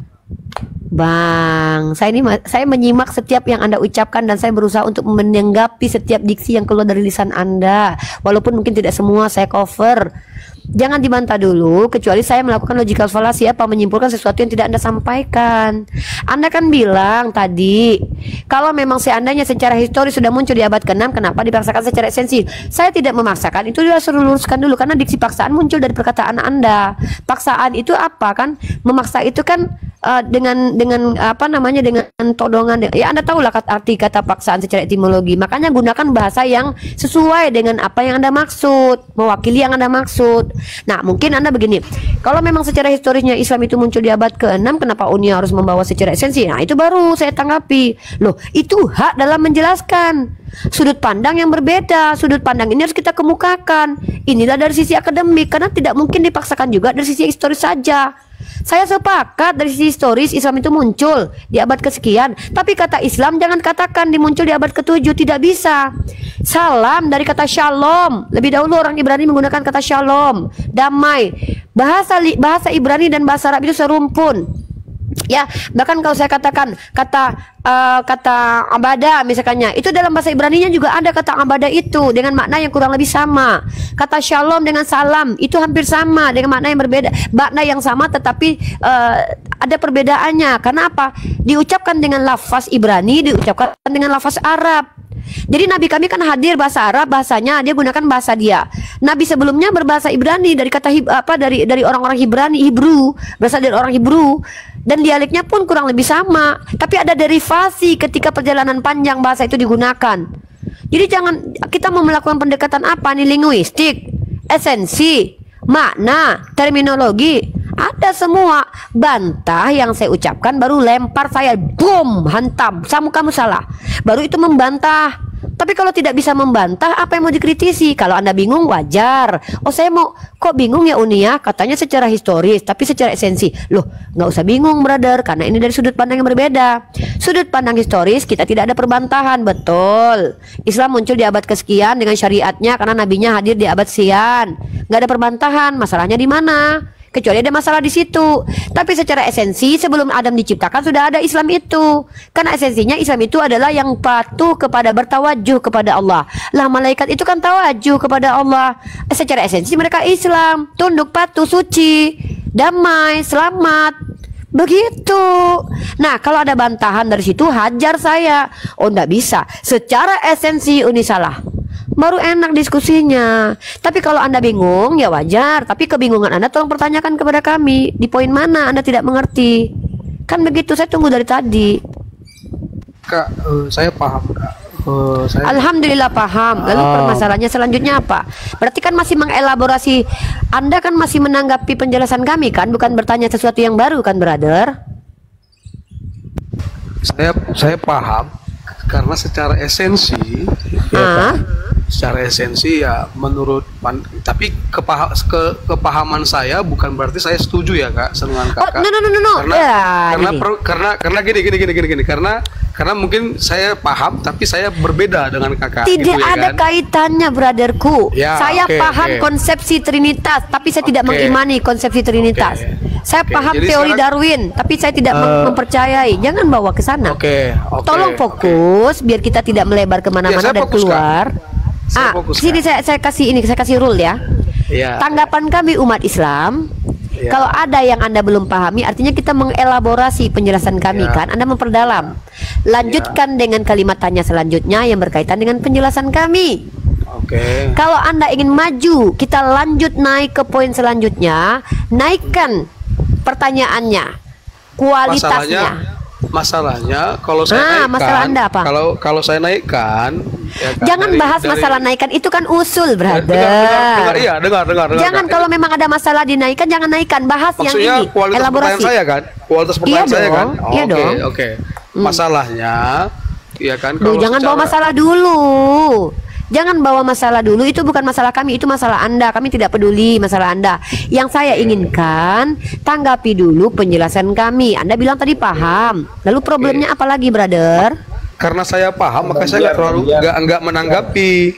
Bang, saya menyimak setiap yang Anda ucapkan dan saya berusaha untuk menanggapi setiap diksi yang keluar dari lisan Anda. Walaupun mungkin tidak semua saya cover. Jangan dibantah dulu, kecuali saya melakukan logical fallacy, apa menyimpulkan sesuatu yang tidak Anda sampaikan. Anda kan bilang tadi, kalau memang seandainya secara historis sudah muncul di abad ke-6, kenapa dipaksakan secara esensi? Saya tidak memaksakan, itu sudah suruh luruskan dulu, karena diksi paksaan muncul dari perkataan Anda. Paksaan itu apa kan? Memaksa itu kan dengan apa namanya, dengan todongan. Ya Anda tahulah arti kata paksaan secara etimologi. Makanya gunakan bahasa yang sesuai dengan apa yang Anda maksud, mewakili yang Anda maksud. Nah, mungkin Anda begini, kalau memang secara historisnya Islam itu muncul di abad ke-6, kenapa Uni harus membawa secara esensi? Nah, itu baru saya tanggapi. Loh, itu hak dalam menjelaskan sudut pandang yang berbeda. Sudut pandang ini harus kita kemukakan. Inilah dari sisi akademik, karena tidak mungkin dipaksakan juga dari sisi historis saja. Saya sepakat dari sisi historis Islam itu muncul di abad kesekian, tapi kata Islam jangan katakan dimuncul di abad ke-7, tidak bisa. Salam dari kata shalom. Lebih dahulu orang Ibrani menggunakan kata shalom, damai. Bahasa Ibrani dan bahasa Arab itu serumpun. Ya, bahkan kalau saya katakan kata abada misalnya, itu dalam bahasa Ibraninya juga ada kata abada itu dengan makna yang kurang lebih sama. Kata shalom dengan salam itu hampir sama dengan makna yang berbeda, makna yang sama tetapi ada perbedaannya. Karena apa? Diucapkan dengan lafaz Ibrani, diucapkan dengan lafaz Arab. Jadi Nabi kami kan hadir bahasa Arab, bahasanya dia gunakan bahasa dia. Nabi sebelumnya berbahasa Ibrani dari kata dari orang-orang Hebrew, berasal dari orang Hebrew, dan dialeknya pun kurang lebih sama. Tapi ada derivasi ketika perjalanan panjang bahasa itu digunakan. Jadi jangan kita mau melakukan pendekatan apa nih, linguistik, esensi, makna, terminologi. Ada semua. Bantah yang saya ucapkan baru lempar saya, boom, hantam, kamu salah. Baru itu membantah. Tapi kalau tidak bisa membantah, apa yang mau dikritisi? Kalau Anda bingung, wajar. Oh, saya mau, kok bingung ya Uni ya? Katanya secara historis, tapi secara esensi. Loh, nggak usah bingung brother, karena ini dari sudut pandang yang berbeda. Sudut pandang historis, kita tidak ada perbantahan. Betul, Islam muncul di abad kesekian dengan syariatnya, karena nabinya hadir di abad sekian. Nggak ada perbantahan, masalahnya di mana? Kecuali ada masalah di situ. Tapi secara esensi sebelum Adam diciptakan sudah ada Islam itu. Karena esensinya Islam itu adalah yang patuh kepada, bertawajuh kepada Allah. Lah malaikat itu kan tawajuh kepada Allah. Secara esensi mereka Islam, tunduk, patuh, suci, damai, selamat. Begitu. Nah, kalau ada bantahan dari situ, hajar saya. Oh, enggak bisa. Secara esensi Uni salah. Baru enak diskusinya. Tapi kalau Anda bingung, ya wajar. Tapi kebingungan Anda tolong pertanyakan kepada kami. Di poin mana Anda tidak mengerti? Kan begitu, saya tunggu dari tadi. Kak, saya paham, Kak. Saya Alhamdulillah paham. Lalu permasalahannya selanjutnya apa? Berarti kan masih mengelaborasi. Anda kan masih menanggapi penjelasan kami kan, bukan bertanya sesuatu yang baru kan, brother? saya paham karena secara esensi ya kan, secara esensi ya menurut tapi kepahaman saya bukan berarti saya setuju ya Kak dengan Kakak. No. Karena gini karena mungkin saya paham tapi saya berbeda dengan Kakak. Tidak gitu, ya ada kan? kaitannya, brotherku. Ya, Saya paham konsepsi Trinitas, tapi saya tidak mengimani konsepsi Trinitas. Saya paham Jadi teori sekarang- Darwin, tapi saya tidak mempercayai. Jangan bawa ke sana. Tolong fokus, biar kita tidak melebar kemana-mana Ya, saya dan fokus, Kak. keluar. Saya fokus, Sini Kak. saya kasih rule ya. Ya. Tanggapan kami umat Islam. Ya. Kalau ada yang Anda belum pahami, artinya kita mengelaborasi penjelasan kami Ya. kan. Anda memperdalam. Lanjutkan dengan kalimat tanya selanjutnya yang berkaitan dengan penjelasan kami. Oke. Kalau Anda ingin maju, kita lanjut naik ke poin selanjutnya. Naikkan pertanyaannya, kualitasnya. Masalahnya kalau saya naikkan, masalah Anda apa? Kalau saya naikkan, ya kan, Jangan bahas masalah naikkan, itu kan usul, brother. dengar. Jangan kalau memang ada masalah dinaikkan, jangan naikkan. Bahas yang Maksudnya ini, kualitas pertanyaan elaborasi. saya kan, kualitas pertanyaan Iya saya kan. dong, iya dong. Oke. Masalahnya, ya kan. Duh, jangan bawa masalah dulu. Jangan bawa masalah dulu, itu bukan masalah kami, itu masalah Anda. Kami tidak peduli masalah Anda. Yang saya inginkan, tanggapi dulu penjelasan kami. Anda bilang tadi paham. Lalu problemnya apa lagi, brother? Karena saya paham, maka saya nggak menanggapi.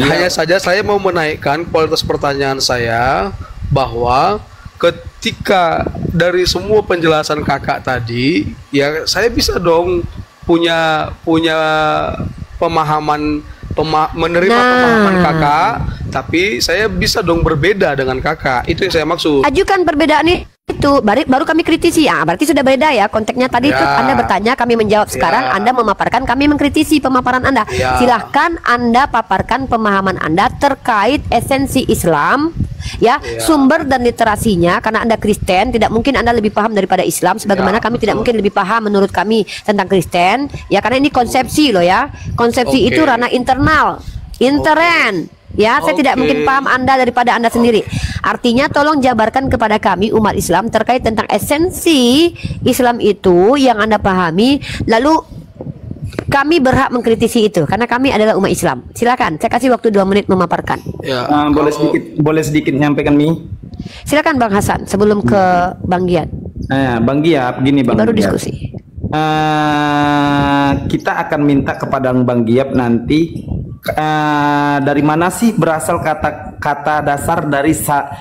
Hanya saja saya mau menaikkan kualitas pertanyaan saya bahwa ketika dari semua penjelasan Kakak tadi, ya saya bisa dong punya pemahaman. Menerima pemahaman Kakak, tapi saya bisa dong berbeda dengan Kakak. Itu yang saya maksud. Ajukan perbedaan itu, baru kami kritisi. Berarti sudah beda ya konteksnya tadi. Ya. Itu Anda bertanya, kami menjawab. Sekarang Anda memaparkan, kami mengkritisi pemaparan Anda. Ya. Silahkan Anda paparkan pemahaman Anda terkait esensi Islam, ya, sumber dan literasinya. Karena Anda Kristen, tidak mungkin Anda lebih paham daripada Islam. Sebagaimana kami tidak mungkin lebih paham menurut kami tentang Kristen. Ya, karena ini konsepsi loh ya. Konsepsi itu ranah internal, intern. Ya, saya tidak mungkin paham Anda daripada Anda sendiri. Artinya tolong jabarkan kepada kami umat Islam terkait tentang esensi Islam itu yang Anda pahami. Lalu kami berhak mengkritisi itu karena kami adalah umat Islam. Silakan, saya kasih waktu 2 menit memaparkan. Ya, boleh sedikit nyampaikan Mi. Silakan Bang Hasan sebelum ke Bang Giat. Bang Giap, gini Bang. Baru Giap. diskusi. Kita akan minta kepada Bang Giap nanti dari mana sih berasal kata dasar dari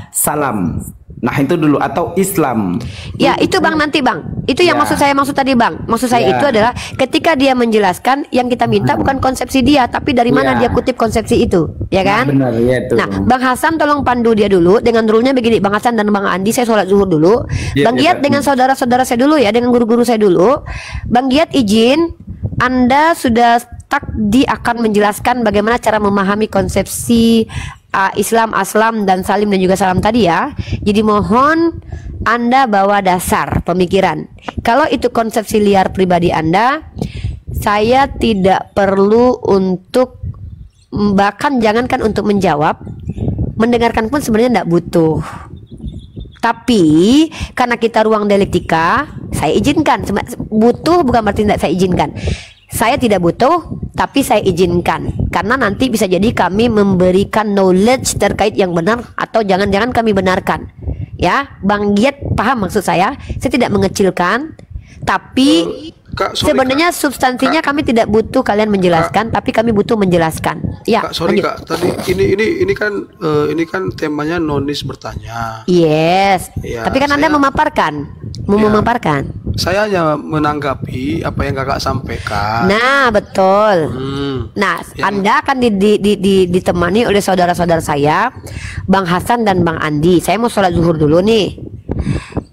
salam. Nah itu dulu, atau Islam. Ya itu Bang, nanti Bang. Itu yang maksud tadi Bang. Maksud saya itu adalah ketika dia menjelaskan, yang kita minta bukan konsepsi dia, tapi dari mana dia kutip konsepsi itu, ya kan? Benar, ya itu. Nah, Bang Hasan tolong pandu dia dulu dengan rule-nya begini. Bang Hasan dan Bang Andi, saya sholat zuhur dulu. Bang Giat dengan saudara-saudara saya dulu ya, dengan guru-guru saya dulu. Bang Giat izin, Anda sudah tadi akan menjelaskan bagaimana cara memahami konsepsi Islam, Aslam, dan Salim dan juga Salam tadi ya. Jadi mohon Anda bawa dasar pemikiran. Kalau itu konsepsi liar pribadi Anda, saya tidak perlu untuk, bahkan jangankan untuk menjawab, mendengarkan pun sebenarnya tidak butuh. Tapi karena kita ruang dialektika, saya izinkan. Butuh bukan berarti tidak saya izinkan. Saya tidak butuh, tapi saya izinkan. Karena nanti bisa jadi kami memberikan knowledge terkait yang benar, atau jangan-jangan kami benarkan. Ya, Bang Giat paham maksud saya. Saya tidak mengecilkan, tapi Kak, sorry, sebenarnya substansinya kami tidak butuh kalian menjelaskan, tapi kami butuh menjelaskan. Ya, Kak, sorry lanjut. Kak, tadi ini kan temanya nonis bertanya. Yes, Ya, tapi kan Anda memaparkan, memaparkan. Saya hanya menanggapi apa yang Kakak sampaikan. Nah, betul. Nah, Anda akan ditemani oleh saudara-saudara saya, Bang Hasan dan Bang Andi. Saya mau sholat zuhur dulu nih.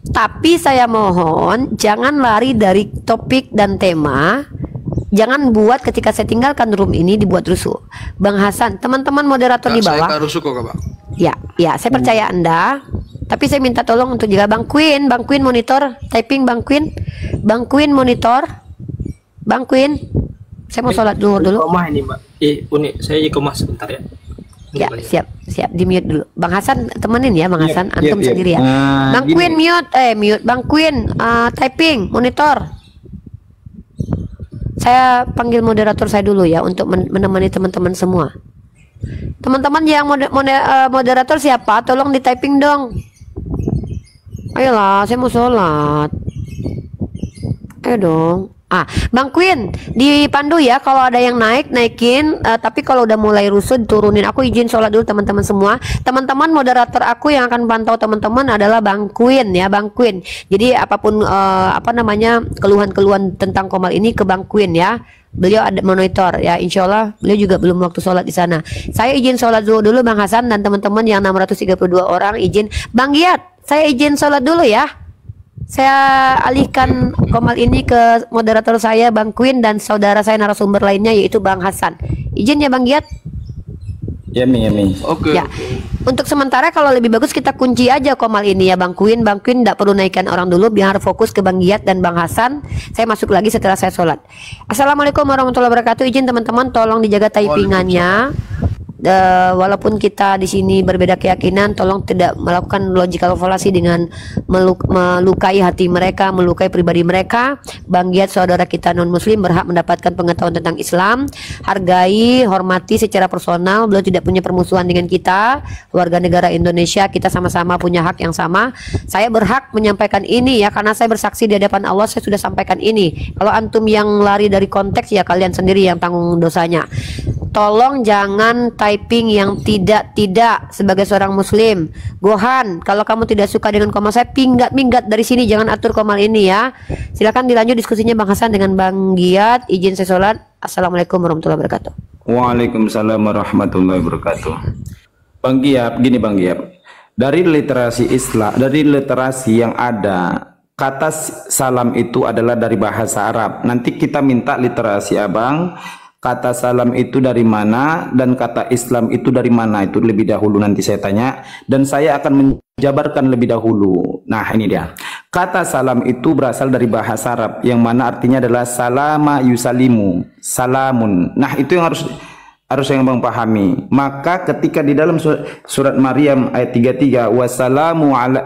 Tapi saya mohon jangan lari dari topik dan tema. Jangan buat ketika saya tinggalkan room ini dibuat rusuh. Bang Hasan, teman-teman moderator di bawah. Saya nggak rusuh kok, Kak. Ya, saya percaya Anda. Tapi saya minta tolong untuk jaga Bang Queen monitor typing Bang Queen monitor, Bang Queen. Saya mau sholat zuhur dulu. Iqomah ini Mbak. Unik. Saya iqomah sebentar ya. Ini Ya, Mbak, ya. siap di mute dulu. Bang Hasan temenin ya, Bang Hasan. Antum Iya. sendiri ya. Bang Gini. Queen mute. Bang Queen typing monitor. Saya panggil moderator saya dulu ya untuk menemani teman-teman semua. Teman-teman yang moderator siapa? Tolong di typing dong. Ayolah, saya mau sholat. Ayo dong. Bang Queen, dipandu ya kalau ada yang naikin, tapi kalau udah mulai rusuh turunin. Aku izin sholat dulu teman-teman semua. Teman-teman moderator aku yang akan pantau teman-teman adalah Bang Queen ya, Bang Queen. Jadi apapun keluhan-keluhan tentang Komal ini ke Bang Queen ya. Beliau ada monitor ya, insya Allah beliau juga belum waktu sholat di sana. Saya izin sholat dulu Bang Hasan dan teman-teman yang 632 orang izin. Bang Giat, saya izin sholat dulu ya. Saya alihkan Komal ini ke moderator saya Bang Queen dan saudara saya narasumber lainnya yaitu Bang Hasan. Izin ya Bang Giat. Yami. Oke. Ya. Untuk sementara kalau lebih bagus kita kunci aja Komal ini ya Bang Queen. Bang Queen tidak perlu naikkan orang dulu, biar fokus ke Bang Giat dan Bang Hasan. Saya masuk lagi setelah saya sholat. Assalamualaikum warahmatullahi wabarakatuh. Izin teman-teman tolong dijaga typingannya. Walaupun kita di sini berbeda keyakinan, tolong tidak melakukan logical fallacy dengan melukai hati mereka, melukai pribadi mereka. Bang Giat saudara kita non muslim berhak mendapatkan pengetahuan tentang Islam. Hargai, hormati secara personal. Beliau tidak punya permusuhan dengan kita, warga negara Indonesia. Kita sama-sama punya hak yang sama. Saya berhak menyampaikan ini ya, karena saya bersaksi di hadapan Allah saya sudah sampaikan ini. Kalau antum yang lari dari konteks ya kalian sendiri yang tanggung dosanya. Tolong jangan typing yang tidak sebagai seorang muslim. Gohan, kalau kamu tidak suka dengan Komal saya, minggat dari sini, jangan atur Komal ini ya. Silakan dilanjut diskusinya Bang Hasan dengan Bang Giat. Izin saya sholat. Assalamualaikum warahmatullahi wabarakatuh. Waalaikumsalam warahmatullahi wabarakatuh. Bang Giap, gini Bang Giap. Dari literasi Islam, dari literasi yang ada, kata salam itu adalah dari bahasa Arab. Nanti kita minta literasi Abang. Kata salam itu dari mana dan kata Islam itu dari mana, itu lebih dahulu nanti saya tanya dan saya akan menjabarkan lebih dahulu. Nah ini dia, kata salam itu berasal dari bahasa Arab yang mana artinya adalah salama yusalimu, salamun. Nah itu yang harus yang Bang pahami. Maka ketika di dalam surat Maryam ayat 33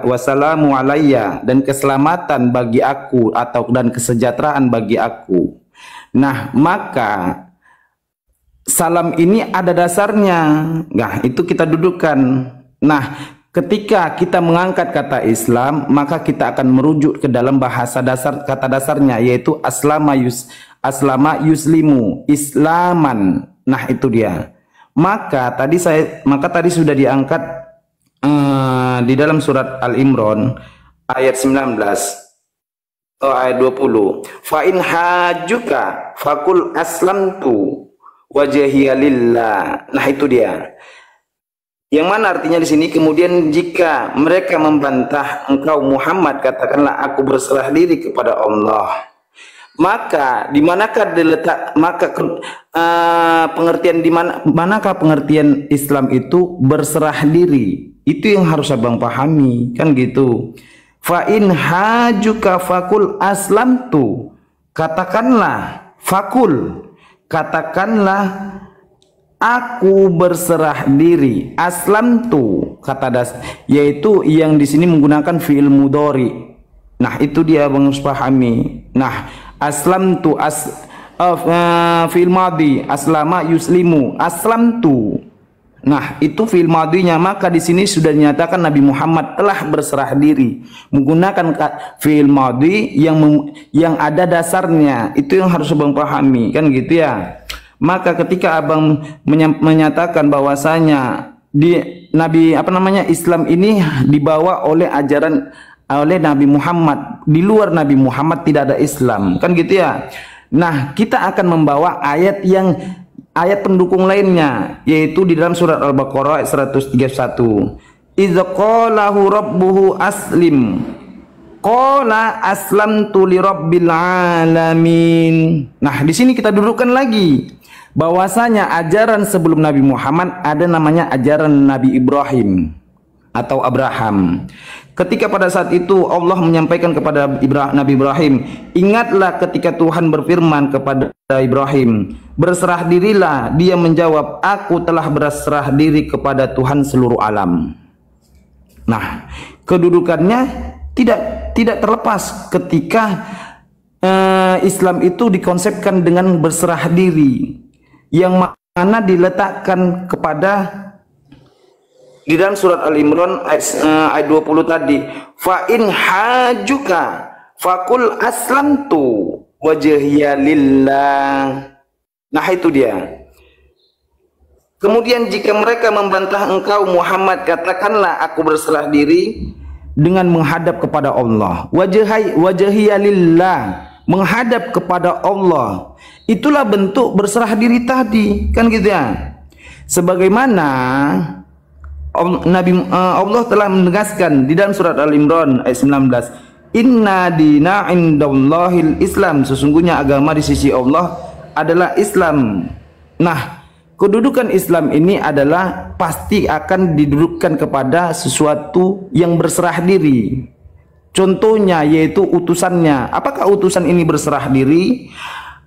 wasalamu alayya, dan keselamatan bagi aku atau dan kesejahteraan bagi aku. Nah maka salam ini ada dasarnya. Nah, itu kita dudukkan. Nah, ketika kita mengangkat kata Islam, maka kita akan merujuk ke dalam bahasa dasar, kata dasarnya yaitu aslama yuslimu, islaman. Nah, itu dia. Maka tadi sudah diangkat di dalam surat Al-Imran ayat 19. Ayat 20. Fa in hajuka fakul aslamtu wajhiya lillah. Nah itu dia. Yang mana artinya di sini, kemudian jika mereka membantah engkau Muhammad, katakanlah aku berserah diri kepada Allah. Maka di manakah diletak pengertian manakah pengertian Islam itu berserah diri? Itu yang harus Abang pahami, kan gitu. Fa in hajuka fakul aslamtu. Katakanlah aku berserah diri. Aslamtu yaitu yang di sini menggunakan fiil mudhari. Nah, itu dia Bang harus pahami. Nah, aslamtu fiil madhi, aslama yuslimu, aslamtu. Nah, itu fiil madhinya, maka di sini sudah dinyatakan Nabi Muhammad telah berserah diri menggunakan fiil madhi yang ada dasarnya. Itu yang harus Abang pahami, kan gitu ya. Maka ketika Abang menyatakan bahwasanya Islam ini dibawa oleh ajaran oleh Nabi Muhammad, di luar Nabi Muhammad tidak ada Islam, kan gitu ya. Nah, kita akan membawa ayat pendukung lainnya, yaitu di dalam surat Al-Baqarah ayat 131. Idza qalahu rabbuhu aslim qala aslamtu lirabbil alamin. Nah, di sini kita dudukkan lagi bahwasanya ajaran sebelum Nabi Muhammad ada namanya ajaran Nabi Ibrahim. atau Abraham. Ketika pada saat itu Allah menyampaikan kepada Nabi Ibrahim, ingatlah ketika Tuhan berfirman kepada Ibrahim, berserah dirilah. Dia menjawab, aku telah berserah diri kepada Tuhan seluruh alam. Nah, kedudukannya tidak terlepas ketika Islam itu dikonsepkan dengan berserah diri, yang mana diletakkan kepada di dalam surat Al-Imran ayat 20 tadi, fa in hajuka faqul aslamtu wajhiya lillah. Nah, itu dia. Kemudian jika mereka membantah engkau Muhammad, katakanlah aku berserah diri dengan menghadap kepada Allah. Wajhiya lillah, menghadap kepada Allah. Itulah bentuk berserah diri tadi, kan gitu ya. Sebagaimana Allah telah menegaskan di dalam surat Al-Imran ayat 19, inna dina indallahil Islam, sesungguhnya agama di sisi Allah adalah Islam. Nah, kedudukan Islam ini adalah pasti akan didudukkan kepada sesuatu yang berserah diri. Contohnya yaitu utusannya. Apakah utusan ini berserah diri?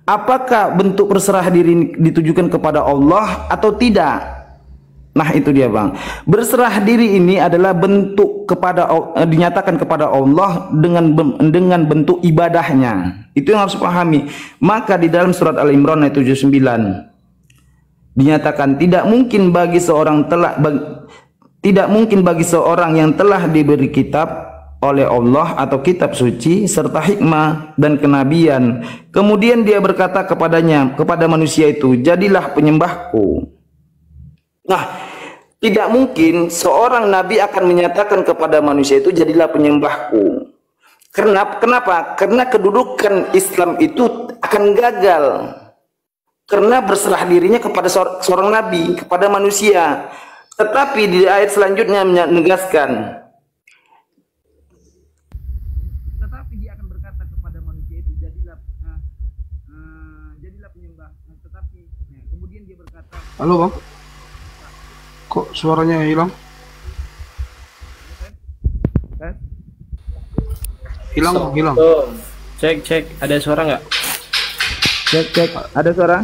Apakah bentuk berserah diri ditujukan kepada Allah atau tidak? Nah, itu dia Bang. Berserah diri ini adalah bentuk dinyatakan kepada Allah dengan bentuk ibadahnya. Itu yang harus pahami. Maka di dalam surat Al-Imran ayat 79 dinyatakan tidak mungkin bagi seorang yang telah diberi kitab oleh Allah atau kitab suci serta hikmah dan kenabian, kemudian dia berkata kepada manusia itu, jadilah penyembahku. Nah, tidak mungkin seorang nabi akan menyatakan kepada manusia itu jadilah penyembahku. Kenapa? Karena kedudukan Islam itu akan gagal. Karena berserah dirinya kepada seorang nabi, kepada manusia. Tetapi di ayat selanjutnya menegaskan, tetapi dia akan berkata kepada manusia itu jadilah penyembah. Tetapi kemudian dia berkata, halo Bang, kok suaranya hilang? Hilang. Cek, ada suara nggak? Cek, ada suara?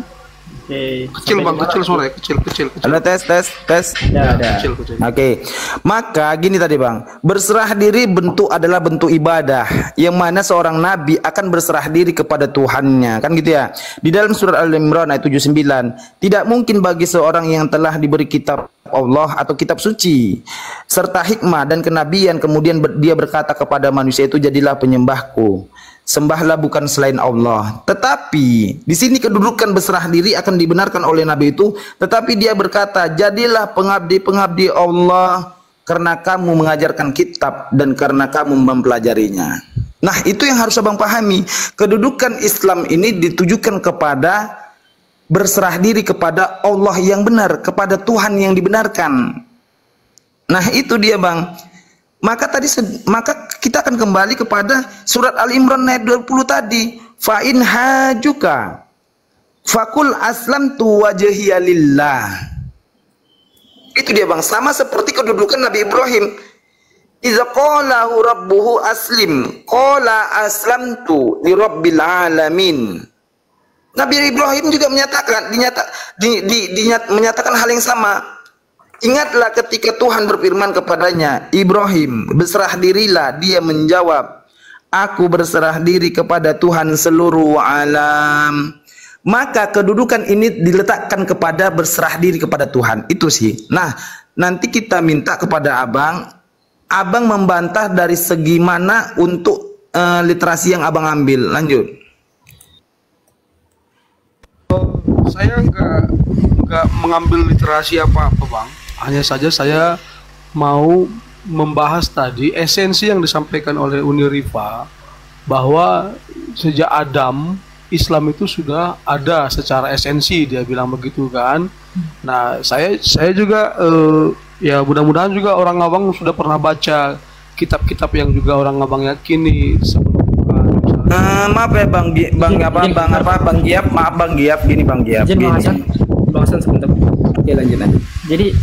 Oke. Kecil Bang, kecil suaranya, kecil. Halo, tes. Ada. Kecil. Oke. Maka gini tadi Bang, berserah diri adalah bentuk ibadah, yang mana seorang nabi akan berserah diri kepada Tuhannya, kan gitu ya. Di dalam surat Al-Imran ayat 79, tidak mungkin bagi seorang yang telah diberi kitab Allah atau kitab suci serta hikmah dan kenabian, kemudian dia berkata kepada manusia itu jadilah penyembahku, sembahlah bukan selain Allah. Tetapi di sini kedudukan berserah diri akan dibenarkan oleh nabi itu, tetapi dia berkata jadilah pengabdi Allah karena kamu mengajarkan kitab dan karena kamu mempelajarinya. Nah, itu yang harus Abang pahami. Kedudukan Islam ini ditujukan kepada berserah diri kepada Allah yang benar, kepada Tuhan yang dibenarkan. Nah, itu dia Bang. Maka kita akan kembali kepada surat Al-Imran ayat 20 tadi. Fa in hajuka faqul aslamtu wajhiya lillah. Itu dia Bang, sama seperti kedudukan Nabi Ibrahim. Idza qalahu rabbuhu aslim, qala aslamtu lirabbil alamin. Nabi Ibrahim juga menyatakan hal yang sama. Ingatlah ketika Tuhan berfirman kepadanya, Ibrahim, berserah dirilah. Dia menjawab, aku berserah diri kepada Tuhan seluruh alam. Maka kedudukan ini diletakkan kepada berserah diri kepada Tuhan. Itu sih. Nah, nanti kita minta kepada Abang membantah dari segi mana untuk literasi yang Abang ambil. Lanjut. Saya nggak mengambil literasi apa-apa Bang. Hanya saja saya mau membahas tadi esensi yang disampaikan oleh Unirifa, bahwa sejak Adam Islam itu sudah ada secara esensi, dia bilang begitu kan. Nah, saya juga ya mudah-mudahan juga orang Abang sudah pernah baca kitab-kitab yang juga orang Abang yakini sebelum maaf ya Bang Giap, gini Bang Giap. Bang Hasan sebentar. Oke, lanjut. Jadi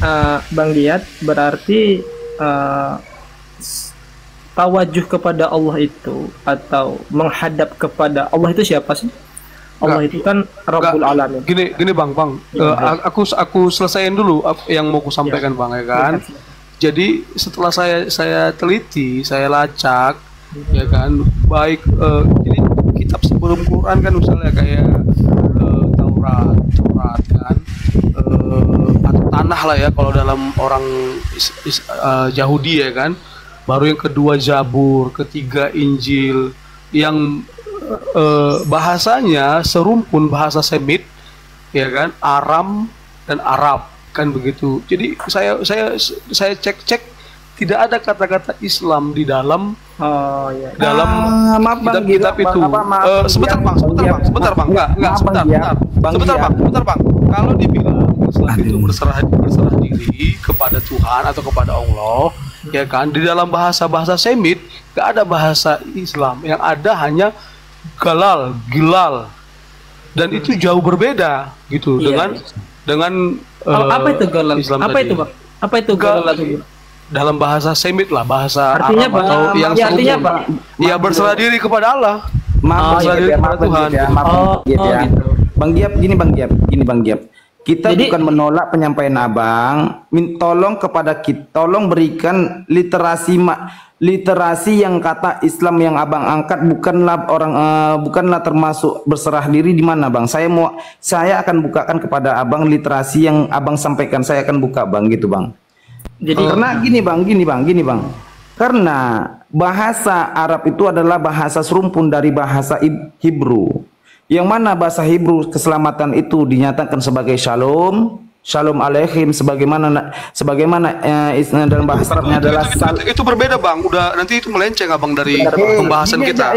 Bang Giat berarti eh, tawajuh kepada Allah itu atau menghadap kepada Allah itu siapa sih? Allah itu kan Rabbul Alamin. Gini Bang, aku selesaiin dulu yang mau aku sampaikan Bang ya kan. Jadi setelah saya teliti, saya lacak ya kan, baik ini kitab sebelum Quran kan misalnya kayak Taurat kan, atau tanah lah ya kalau dalam orang Yahudi ya kan. Baru yang kedua Zabur, ketiga Injil, yang bahasanya serumpun bahasa Semit, ya kan, Aram dan Arab kan begitu. Jadi saya cek tidak ada kata-kata Islam di dalam dalam kitab itu. Sebentar bang, kalau dibilang Islam itu berserah diri kepada Tuhan atau kepada Allah, ya kan, di dalam bahasa Semit gak ada bahasa Islam, yang ada hanya gilal, dan itu jauh berbeda gitu dengan apa itu galal? Islam apa tadi. itu bang? Apa itu galal itu? Dalam bahasa Semit lah, bahasa Artinya Arab atau yang artinya apa? Ya berserah diri kepada Allah. Maaf berserah diri kepada Tuhan. Gitu. Bang Giap, gini Bang Giap. Kita Jadi, bukan menolak penyampaian Abang, tolong kepada kita, tolong berikan literasi yang kata Islam yang Abang angkat bukanlah termasuk berserah diri di mana Bang. Saya akan bukakan kepada Abang literasi yang Abang sampaikan, saya akan buka Bang gitu Bang. Jadi Karena gini bang, karena bahasa Arab itu adalah bahasa serumpun dari bahasa Hebrew, yang mana bahasa Hebrew keselamatan itu dinyatakan sebagai shalom alaihim, sebagaimana dalam bahasa Arabnya adalah itu berbeda Bang, udah nanti itu melenceng Abang dari pembahasan kita.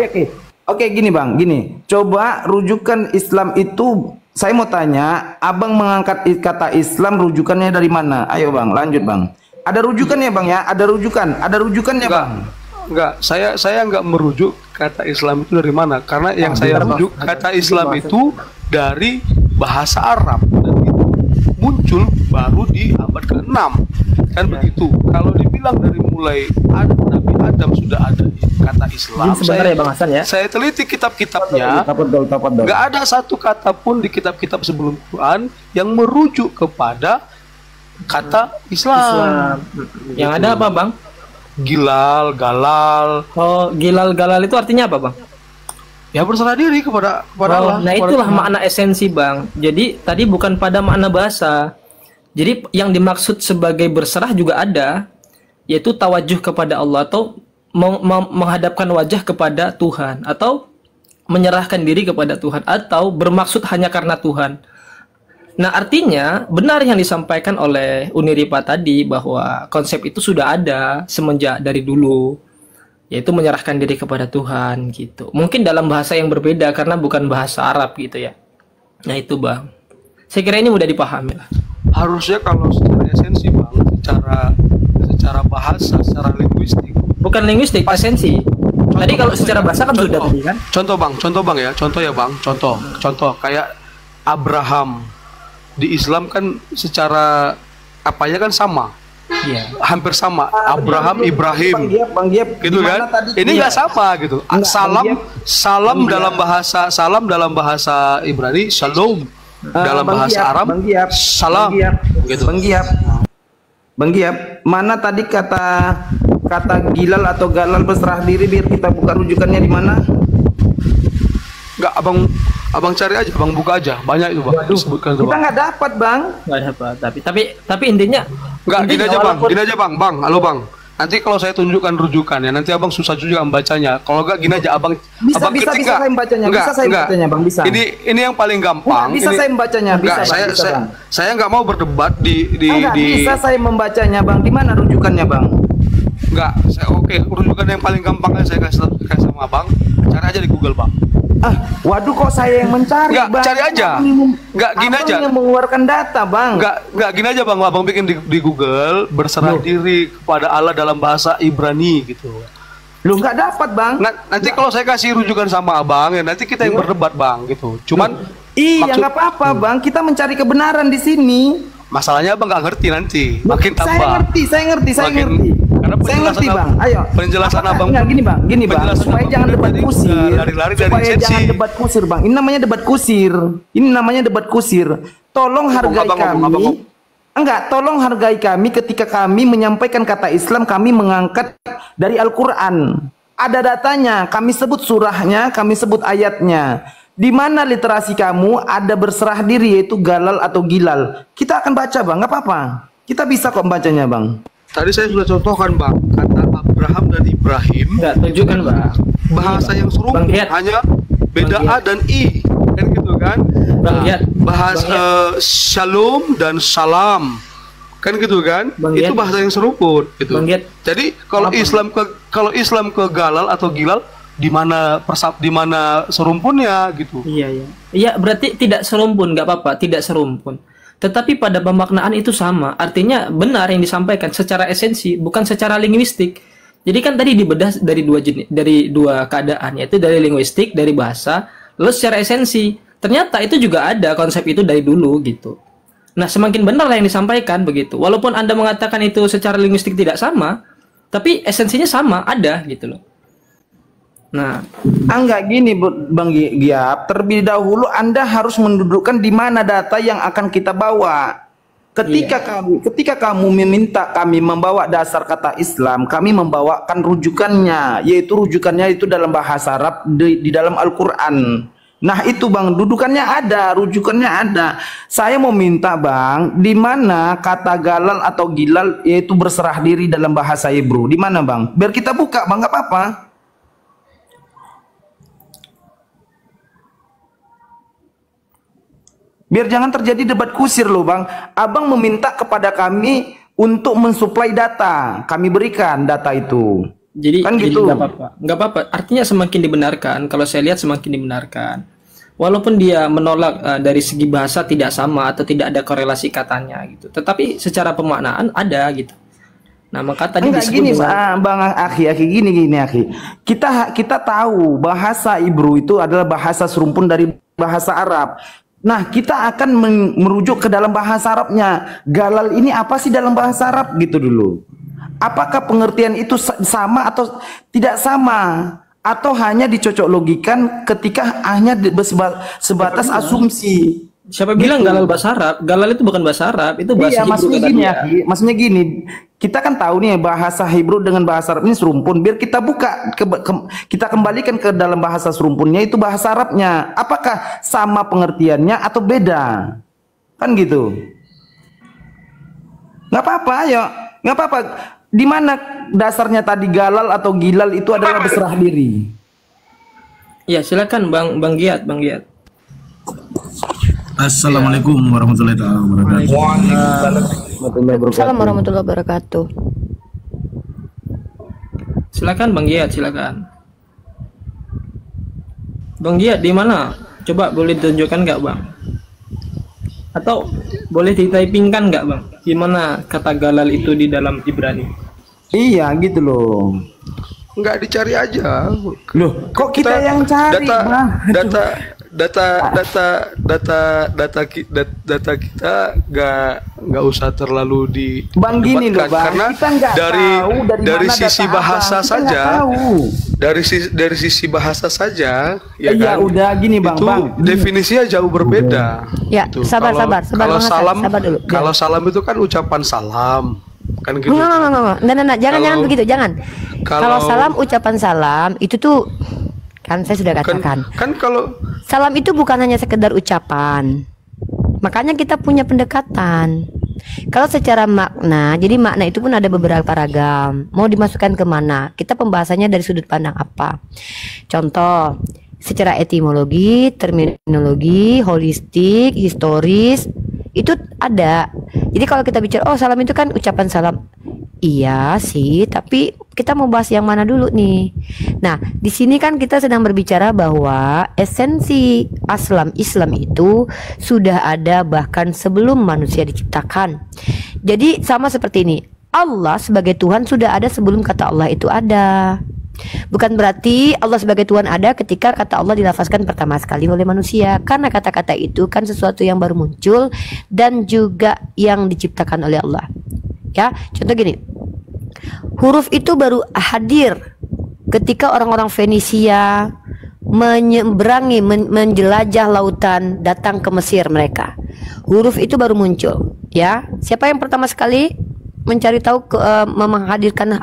Oke, gini Bang, coba rujukan Islam itu, saya mau tanya, Abang mengangkat kata Islam rujukannya dari mana? Ayo Bang, lanjut Bang. Ada rujukannya Bang ya? Ada rujukannya Bang. Enggak, saya enggak merujuk kata Islam itu dari mana, karena yang saya rujuk kata Islam itu dari bahasa Arab, dan itu muncul baru di abad ke-6 kan begitu. Kalau dibilang dari mulai Nabi Adam sudah ada kata Islam, saya teliti kitab-kitabnya, enggak ada satu kata pun di kitab-kitab sebelum Quran yang merujuk kepada kata Islam. Yang ada apa bang? Gilal, galal. Oh, galal itu artinya apa bang? Ya berserah diri kepada Allah. Nah itulah makna esensi bang. Jadi tadi bukan pada makna bahasa. Jadi yang dimaksud sebagai berserah juga ada, yaitu tawajuh kepada Allah atau menghadapkan wajah kepada Tuhan, atau menyerahkan diri kepada Tuhan, atau bermaksud hanya karena Tuhan. Nah artinya benar yang disampaikan oleh Uniripa tadi, bahwa konsep itu sudah ada semenjak dari dulu, yaitu menyerahkan diri kepada Tuhan gitu. Mungkin dalam bahasa yang berbeda karena bukan bahasa Arab gitu ya. Nah itu bang, saya kira ini mudah dipahami lah. Harusnya kalau secara esensi bang, secara bahasa, secara linguistik. Bukan linguistik, esensi. Tadi kalau secara bahasa kan sudah tadi kan. Contoh bang ya, contoh kayak Abraham di Islam kan secara apanya kan sama. Iya. Hampir sama. Abraham, Ibrahim. Bang Giap, gitu kan? Ini nggak sama gitu. Salam dalam bahasa Ibrani, shalom. Dalam bahasa Arab, salam. Gitu. Bang Giap, mana tadi kata gilal atau galal berserah diri, biar kita buka rujukannya di mana? Enggak, abang cari aja, abang buka aja, banyak itu bang. Disebutkan itu, kita nggak dapat bang. Nggak dapat, tapi intinya. Enggak, gini aja bang, halo bang. Nanti kalau saya tunjukkan rujukannya, nanti abang susah juga membacanya. Kalau enggak gini aja, abang bisa saya membacanya, bang, bisa. Ini yang paling gampang. Bisa saya membacanya, bisa. Saya nggak mau berdebat bisa saya membacanya bang. Di mana rujukannya bang? Enggak, oke, rujukan yang paling gampang saya kasih sama abang. Cari aja di Google bang. Waduh, kok saya yang mencari? Enggak, bang. cari aja. Enggak, gini aja. Abang yang mengeluarkan data bang. Enggak, gini aja bang. Abang bikin di Google, berserah diri kepada Allah dalam bahasa Ibrani gitu. Lu nggak dapat bang. Nanti kalau saya kasih rujukan sama abang, ya nanti kita yang berdebat bang gitu. Cuman iya nggak apa-apa bang. Kita mencari kebenaran di sini. Masalahnya abang nggak ngerti nanti. Makin tambah. Saya ngerti. Karena Saya ngerti bang. Ayo. Penjelasan abang. Enggak gini bang. Gini bang. Penjelasan Supaya abang jangan debat tadi kusir. lari-lari dari Supaya esensi. jangan debat kusir bang. Ini namanya debat kusir. Ini namanya debat kusir. Tolong hargai kami. Enggak. Tolong hargai kami ketika kami menyampaikan kata Islam. Kami mengangkat dari Al-Quran. Ada datanya. Kami sebut surahnya. Kami sebut ayatnya. Di mana literasi kamu ada berserah diri yaitu galal atau gilal. Kita akan baca bang, nggak apa-apa. Kita bisa kok bacanya bang. Tadi saya sudah contohkan bang, kata Abraham dan Ibrahim. Enggak, tunjukkan bang. Bahasa yang serupa, Bang Giat. hanya beda Bang A dan I, kan gitu kan? Bang Giat. Bahasa shalom dan salam, kan gitu kan? Bang Itu Giat. bahasa yang seruput. Gitu. Bang Giat. Jadi kalau Islam ke galal atau gilal, di mana serumpunnya gitu. Iya, iya. Iya, berarti tidak serumpun, nggak apa-apa, tidak serumpun. Tetapi pada pemaknaan itu sama. Artinya benar yang disampaikan secara esensi, bukan secara linguistik. Jadi kan tadi dibedah dari dua jenis, dari dua keadaan, yaitu dari linguistik, dari bahasa, lalu secara esensi. Ternyata itu juga ada konsep itu dari dulu gitu. Nah, semakin benar yang disampaikan begitu. Walaupun Anda mengatakan itu secara linguistik tidak sama, tapi esensinya sama, ada gitu loh. Nah, Enggak gini Bang Giap, terlebih dahulu Anda harus mendudukkan di mana data yang akan kita bawa. Ketika kamu meminta kami membawa dasar kata Islam, kami membawakan rujukannya, yaitu rujukannya itu dalam bahasa Arab di dalam Al-Qur'an. Nah, itu Bang, dudukannya ada, rujukannya ada. Saya mau minta Bang, di mana kata galal atau gilal yaitu berserah diri dalam bahasa Hebrew. Di mana Bang? Biar kita buka Bang, nggak apa-apa. Biar jangan terjadi debat kusir loh Bang. Abang meminta kepada kami untuk mensuplai data. Kami berikan data itu. jadi Kan jadi gitu. nggak apa-apa, nggak apa-apa. Artinya semakin dibenarkan. Kalau saya lihat semakin dibenarkan. Walaupun dia menolak dari segi bahasa tidak sama atau tidak ada korelasi katanya gitu. Tetapi secara pemaknaan ada gitu. Nah, maka tadi Enggak disebut gini dengan- Bang Akhi gini Akhi. Kita tahu bahasa Hebrew itu adalah bahasa serumpun dari bahasa Arab. Nah, kita akan merujuk ke dalam bahasa Arabnya. Galal ini apa sih dalam bahasa Arab gitu dulu. Apakah pengertian itu sama atau tidak sama? Atau hanya dicocok logikan ketika hanya sebatas asumsi? Siapa bilang galal bahasa Arab? Galal itu bukan bahasa Arab, itu bahasa Iya, Hebrew maksudnya kata gini dia. Akhi. Maksudnya gini, kita kan tahu nih bahasa Hebrew dengan bahasa Arab ini serumpun. Biar kita buka, kita kembalikan ke dalam bahasa serumpunnya itu bahasa Arabnya. Apakah sama pengertiannya atau beda? Kan gitu. Nggak apa-apa, ayo. Nggak apa-apa. Di mana dasarnya tadi galal atau gilal itu adalah berserah diri? Ya, silakan Bang Giat. Assalamualaikum warahmatullahi wabarakatuh. Assalamualaikum warahmatullahi wabarakatuh. Silakan Bang Giat, silakan. Bang Giat di mana? Coba boleh ditunjukkan nggak Bang? Atau boleh ditypingkan nggak Bang? Gimana kata galal itu di dalam Ibrani? Iya, gitu loh. Nggak dicari aja. Loh, kok kita yang cari, Bang? Data kita nggak usah terlalu di Bang gini loh Bang, karena kita nggak tahu dari mana sisi data bahasa Abang. Kita saja, nggak tahu. dari sisi bahasa saja, ya Iya, kan? udah gini Bang, Itu Bang. definisinya jauh berbeda. Ya, Gitu. sabar Kalau Bang Hasan, salam, sabar dulu. kalau salam itu kan ucapan salam, kan gitu. Enggak. Jangan Kalau- begitu, jangan. Kalau kalau- salam, ucapan salam itu tuh kan saya sudah katakan. Kan kalau Salam itu bukan hanya sekedar ucapan. Makanya kita punya pendekatan. Kalau secara makna, jadi makna itu pun ada beberapa ragam. Mau dimasukkan ke mana? Kita pembahasannya dari sudut pandang apa? Contoh, secara etimologi, terminologi, holistik, historis, itu ada. Jadi kalau kita bicara, oh salam itu kan ucapan salam. Iya sih, tapi kita mau bahas yang mana dulu nih? Nah, di sini kan kita sedang berbicara bahwa esensi Islam itu sudah ada bahkan sebelum manusia diciptakan. Jadi sama seperti ini, Allah sebagai Tuhan sudah ada sebelum kata Allah itu ada. Bukan berarti Allah sebagai Tuhan ada ketika kata Allah dilafazkan pertama sekali oleh manusia, karena kata-kata itu kan sesuatu yang baru muncul dan juga yang diciptakan oleh Allah. Ya, contoh gini. Huruf itu baru hadir ketika orang-orang Fenisia menyeberangi, menjelajah lautan, datang ke Mesir mereka. Huruf itu baru muncul, ya. Siapa yang pertama sekali mencari tahu menghadirkan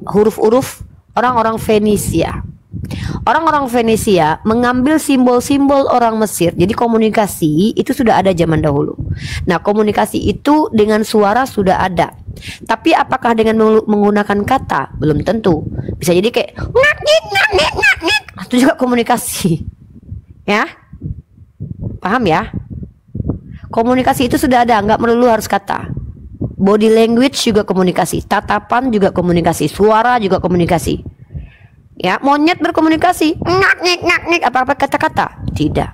huruf-huruf? Orang-orang Fenisia. Orang-orang Venesia mengambil simbol-simbol orang Mesir. Jadi komunikasi itu sudah ada zaman dahulu. Nah, komunikasi itu dengan suara sudah ada. Tapi apakah dengan menggunakan kata? Belum tentu. Bisa jadi kayak ngak. Itu juga komunikasi. Ya? Paham ya? Komunikasi itu sudah ada, nggak melulu harus kata. Body language juga komunikasi, tatapan juga komunikasi, suara juga komunikasi. Ya, monyet berkomunikasi, ngak, apa-apa kata-kata? Tidak.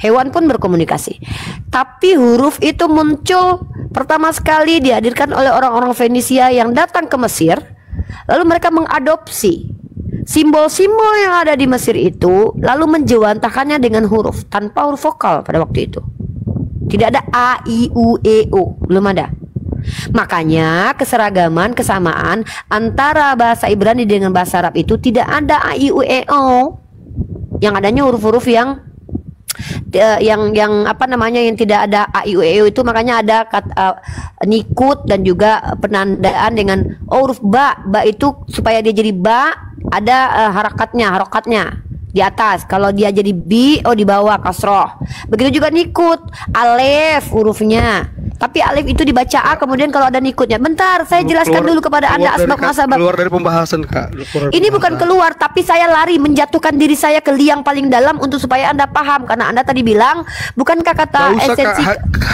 Hewan pun berkomunikasi. Tapi huruf itu muncul pertama sekali dihadirkan oleh orang-orang Fenisia yang datang ke Mesir. Lalu mereka mengadopsi simbol-simbol yang ada di Mesir itu, lalu menjewantahkannya dengan huruf tanpa huruf vokal pada waktu itu. Tidak ada A, I, U, E, O, belum ada. Makanya keseragaman, kesamaan antara bahasa Ibrani dengan bahasa Arab itu tidak ada A, I, U, E, O. Yang adanya huruf-huruf yang apa namanya, yang tidak ada A, I, U, E, O itu. Makanya ada kata nikut dan juga penandaan dengan huruf ba. Ba itu supaya dia jadi ba ada harokatnya di atas. Kalau dia jadi bi, di bawah kasroh. Begitu juga nikut, alif hurufnya. Tapi alif itu dibaca A, kemudian kalau ada nikutnya. Bentar, saya jelaskan dulu kepada Anda asbab muasabab. Keluar dari pembahasan, Kak. Ini bukan keluar, tapi saya lari menjatuhkan diri saya ke liang paling dalam untuk supaya Anda paham. Karena Anda tadi bilang, bukankah kata esensi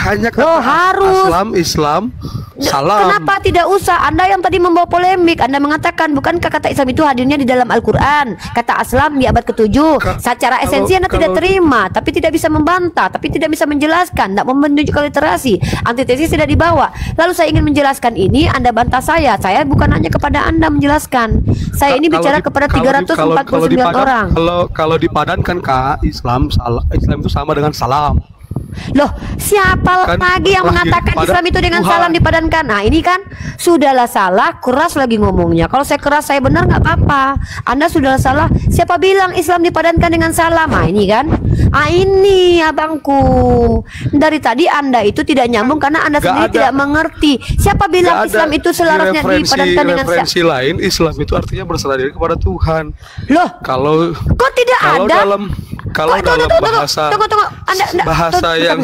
hanya kata harus Islam, salam. Kenapa tidak usah? Anda yang tadi membawa polemik. Anda mengatakan, bukankah kata Islam itu hadirnya di dalam Al-Quran? Kata Aslam di abad ke-7. Secara esensi Anda tidak terima, tapi tidak bisa membantah, tapi tidak bisa menjelaskan, tidak menunjukkan literasi. Antitesis tidak dibawa. Lalu saya ingin menjelaskan ini, Anda bantah saya. Saya bukan hanya kepada Anda menjelaskan. Saya ini bicara kepada 349 orang. Kalau dipadankan, Kak, Islam itu sama dengan salam. Loh, siapa lagi yang mengatakan Islam itu dengan salam dipadankan? Nah, ini kan sudahlah salah, keras lagi ngomongnya. Kalau saya keras, saya benar nggak apa-apa. Anda sudah salah. Siapa bilang Islam dipadankan dengan salam? Nah, ini kan. Ini abangku. Dari tadi Anda itu tidak nyambung karena Anda sendiri tidak mengerti. Siapa bilang Islam itu selarasnya dipadankan dengan salam? Referensi lain, Islam itu artinya berserah diri kepada Tuhan. Loh, kok tidak ada? Kalau dalam bahasa yang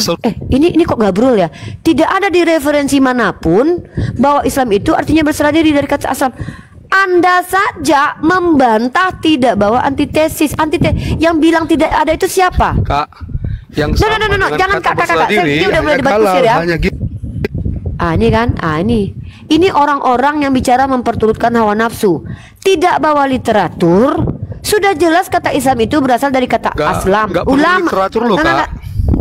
ini kok gabrol ya? Tidak ada di referensi manapun bahwa Islam itu artinya berserah diri dari kata asal. Anda saja membantah tidak bahwa antitesis. Yang bilang tidak ada itu siapa? Kak, yang jangan kakak. Ini udah mulai debat kusir ya. Ini kan, ini orang-orang yang bicara memperturutkan hawa nafsu, tidak bawa literatur. Sudah jelas kata Islam itu berasal dari kata aslam. Ulama.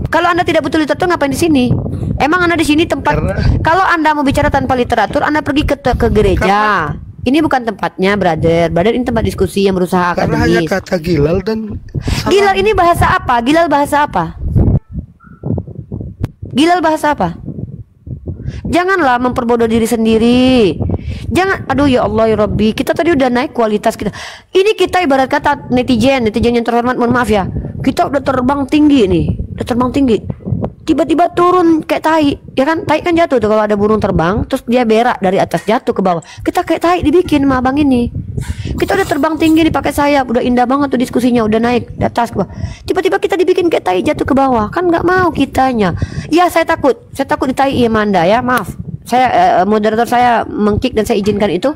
Kalau Anda tidak butuh literatur, ngapain di sini? Emang Anda di sini tempat? Kalau Anda mau bicara tanpa literatur, Anda pergi ke gereja. Ini bukan tempatnya, brother. Ini tempat diskusi yang berusaha akademis. Karena hanya kata gilal dan salam. Gilal ini bahasa apa? Gilal bahasa apa? Gilal bahasa apa? Janganlah memperbodoh diri sendiri. Jangan, aduh ya Allah ya Rabbi, kita tadi udah naik kualitas kita. Ini kita ibarat kata netizen yang terhormat, mohon maaf ya. Kita udah terbang tinggi nih, tiba-tiba turun kayak tai, ya kan? Tai kan jatuh tuh kalau ada burung terbang, terus dia berak dari atas jatuh ke bawah. Kita kayak tai dibikin sama abang ini. Kita udah terbang tinggi nih pakai sayap, udah indah banget tuh diskusinya, udah naik di atas ke bawah. Tiba-tiba kita dibikin kayak tai jatuh ke bawah, kan nggak mau kitanya. Ya saya takut di tai Anda ya, maaf. Saya moderator saya mengkick dan saya izinkan itu.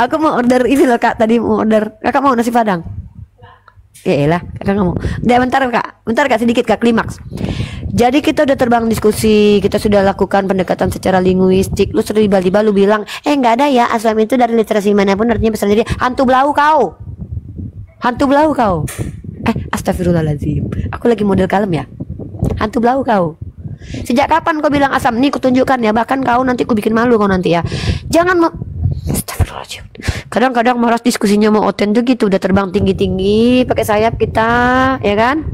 Aku mau order ini loh Kak, tadi mau order. Kakak mau nasi padang? Ya elah, kakak nggak mau. Udah bentar kak sedikit Kak, klimaks. Jadi kita udah terbang diskusi, kita sudah lakukan pendekatan secara linguistik. Lu tiba-tiba lu bilang, nggak ada ya, Islam itu dari literasi manapun artinya besar diri. Hantu belau kau. Astagfirullahaladzim. Aku lagi model kalem ya. Hantu belau kau. Sejak kapan kau bilang asam? Nih kutunjukkan ya, bahkan kau nanti ku bikin malu kau nanti ya. Jangan Astagfirullahaladzim. Kadang-kadang malas diskusinya mau oten tuh gitu, udah terbang tinggi-tinggi pakai sayap kita, ya kan?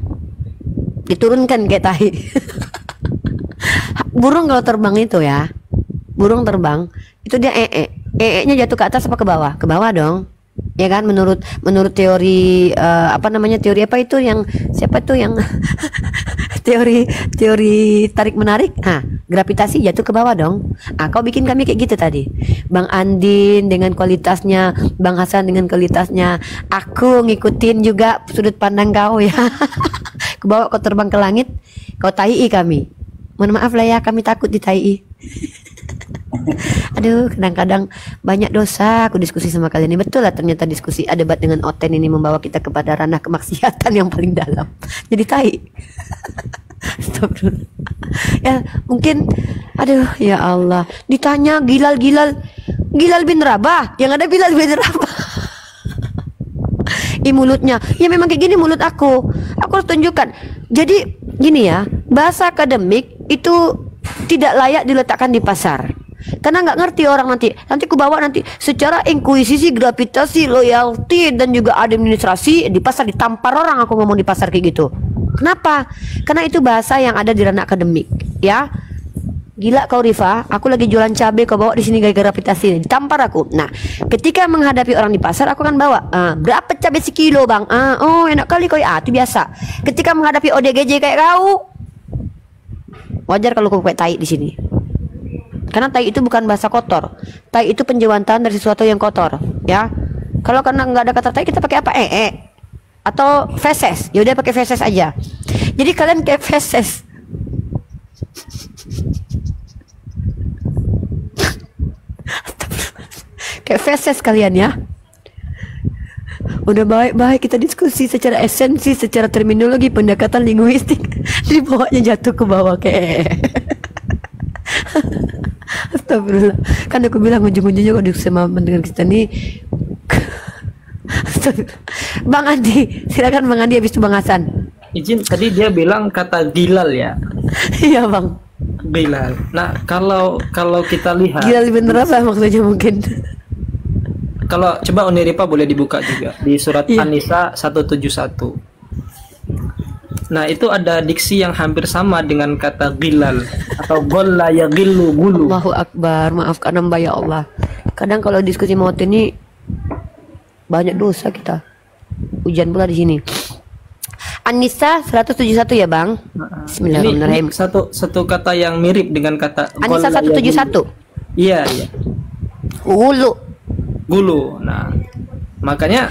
Diturunkan kayak tahi. burung kalau terbang itu ya, burung terbang itu dia nya jatuh ke atas apa ke bawah? Ke bawah dong, ya kan? Menurut teori apa namanya, teori apa itu yang siapa tuh yang teori tarik menarik, gravitasi, jatuh ke bawah dong. Kau bikin kami kayak gitu tadi, Bang Andin dengan kualitasnya, Bang Hasan dengan kualitasnya, aku ngikutin juga sudut pandang kau ya. Ke bawah, kau terbang ke langit, kau tai kami. Mohon maaf lah ya, kami takut ditai. Aduh, kadang-kadang banyak dosa aku diskusi sama kalian ini. Betul lah, ternyata diskusi debat dengan Oten ini membawa kita kepada ranah kemaksiatan yang paling dalam. Jadi tai. Astagfirullah. Ya mungkin, aduh ya Allah, ditanya Gilal bin Rabah, yang ada Bilal bin Rabah. Mulutnya, ya memang kayak gini mulut aku harus tunjukkan. Jadi gini ya, bahasa akademik itu tidak layak diletakkan di pasar, karena nggak ngerti orang. Nanti ku bawa nanti secara inkuisisi, gravitasi, loyalty, dan juga administrasi di pasar, ditampar orang aku ngomong di pasar kayak gitu. Kenapa? Karena itu bahasa yang ada di ranah akademik ya. Gila kau Rifa, aku lagi jualan cabai, kau bawa di sini gara-gara gravitasi, ditampar aku. Nah, ketika menghadapi orang di pasar, aku akan bawa berapa cabai sekilo bang? Oh enak kali kau ya, itu biasa. Ketika menghadapi ODGJ kayak kau, wajar kalau kau pakai tai di sini. Karena tai itu bukan bahasa kotor. Tai itu penjewaan dari sesuatu yang kotor, ya. Kalau karena nggak ada kata tai, kita pakai apa? Atau feses. Ya udah pakai feses aja. Jadi kalian kayak feses. Kayak feses kalian ya. Udah baik-baik kita diskusi secara esensi, secara terminologi, pendekatan linguistik, dibawanya jatuh ke bawah kayak. Astagfirullah. Kan aku bilang ujung-ujungnya kalau diskusi sama dengan kita nih. Bang Andi, silakan Bang Andi, habis itu Bang Hasan. Izin, tadi dia bilang kata Gilal ya. Iya Bang. Gilal. Nah, kalau kita lihat Gilal bin Rabah maksudnya mungkin. Kalau coba Uniripa boleh dibuka juga di surat An-Nisa 171. Nah, itu ada diksi yang hampir sama dengan kata gilal atau golla ya gillu gulu. Allahu Akbar, maafkan hamba ya Allah. Kadang kalau diskusi maut ini banyak dosa kita. Hujan pula di sini. An-Nisa 171 ya, Bang. Bismillahirrahmanirrahim. Ini satu kata yang mirip dengan kata An-Nisa 171. Iya. Gulu. Nah, makanya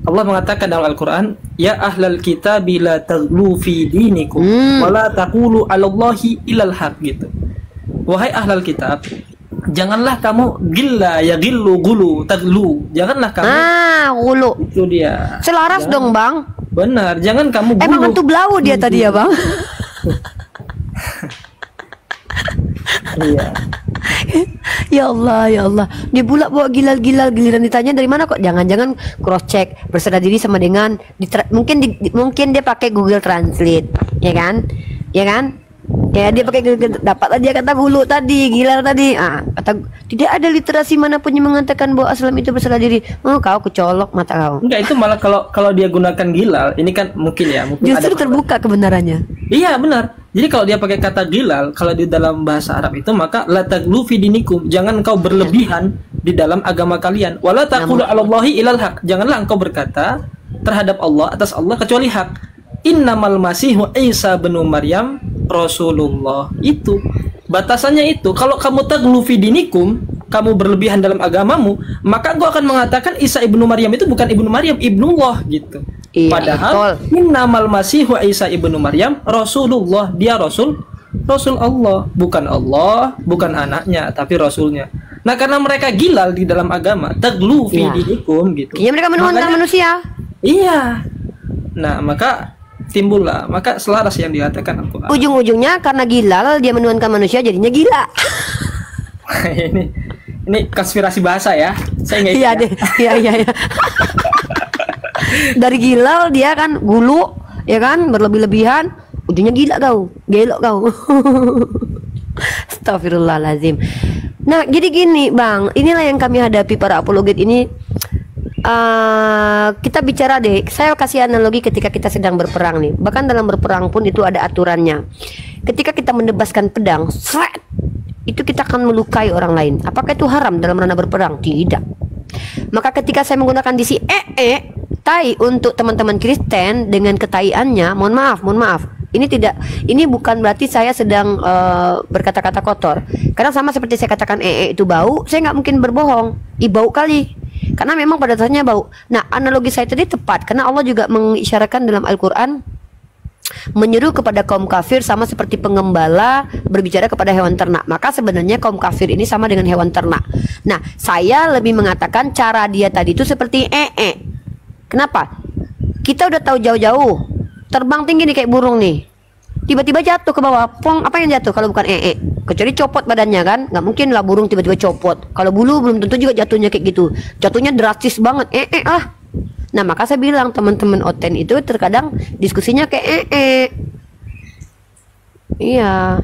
Allah mengatakan dalam Al-Quran, ya ahlal kitab la taghlu fi dinikum wa la taqulu 'alallahi illal haq, gitu. Wahai ahlal kitab, janganlah kamu gilla ya gillu gulu taghlu. Janganlah kamu gulu. Itu dia. Selaras dong, Bang. Benar, jangan kamu gulu. Emang hantu belau dia tadi ya, Bang? Iya. Ya Allah, dia pula bawa gilal-gilal, giliran ditanya dari mana kok, jangan-jangan cross check, berserah diri sama dengan mungkin dia pakai Google Translate, ya kan? Ya dia pakai dapat dia kata gulu tadi, gilal tadi. Kata tidak ada literasi manapun yang mengatakan bahwa Islam itu berserah diri. Oh, kau kecolok mata kau. Enggak, itu malah kalau dia gunakan gilal, ini kan mungkin justru ada terbuka kebenarannya. Iya, benar. Jadi kalau dia pakai kata gilal, kalau di dalam bahasa Arab itu, maka la taglu fi dinikum, jangan engkau berlebihan di dalam agama kalian. Wala taqulu 'alallahi illal haq, janganlah engkau berkata terhadap Allah atas Allah kecuali hak. Innamal masihu Isa bin Maryam Rasulullah. Itu batasannya itu. Kalau kamu taglu fi dinikum, kamu berlebihan dalam agamamu, maka engkau akan mengatakan Isa ibnu Maryam itu bukan ibnu Maryam, ibnullah, gitu. Iya, padahal innamal masihu Isa ibnu Maryam Rasulullah, dia Rasul Allah, bukan Allah, bukan anaknya, tapi Rasulnya. Nah, karena mereka gilal di dalam agama, taglu fi dinikum, gitu. Iya, mereka menuhankan manusia. Iya. Nah, maka timbullah, maka selaras yang dikatakan Al-Quran. Ujung-ujungnya karena gilal dia menuhankan manusia, jadinya gila. ini konspirasi bahasa ya. Saya nggak. Iya deh. Iya. Dari gilal dia kan gulu, ya kan, berlebih-lebihan, ujungnya gila kau, gelok kau. Astagfirullahaladzim. Nah, jadi gini, Bang, inilah yang kami hadapi para apologet ini. Kita bicara deh, saya kasih analogi ketika kita sedang berperang nih. Bahkan dalam berperang pun itu ada aturannya. Ketika kita menebaskan pedang, sret, itu kita akan melukai orang lain. Apakah itu haram dalam ranah berperang? Tidak. Maka ketika saya menggunakan disi tai untuk teman-teman Kristen dengan ketaiannya, mohon maaf. Ini bukan berarti saya sedang berkata-kata kotor. Karena sama seperti saya katakan itu bau, saya nggak mungkin berbohong. Bau kali. Karena memang pada dasarnya bau. Nah, analogi saya tadi tepat karena Allah juga mengisyaratkan dalam Al-Qur'an menyeru kepada kaum kafir sama seperti pengembala berbicara kepada hewan ternak. Maka sebenarnya kaum kafir ini sama dengan hewan ternak. Nah, saya lebih mengatakan cara dia tadi itu seperti Kenapa? Kita udah tahu jauh-jauh terbang tinggi nih kayak burung nih, tiba-tiba jatuh ke bawah, pong, apa yang jatuh kalau bukan kecuali copot badannya kan, nggak mungkin lah burung tiba-tiba copot. Kalau bulu belum tentu juga jatuhnya kayak gitu, jatuhnya drastis banget, lah. Nah, maka saya bilang teman-teman Oten itu terkadang diskusinya kayak iya,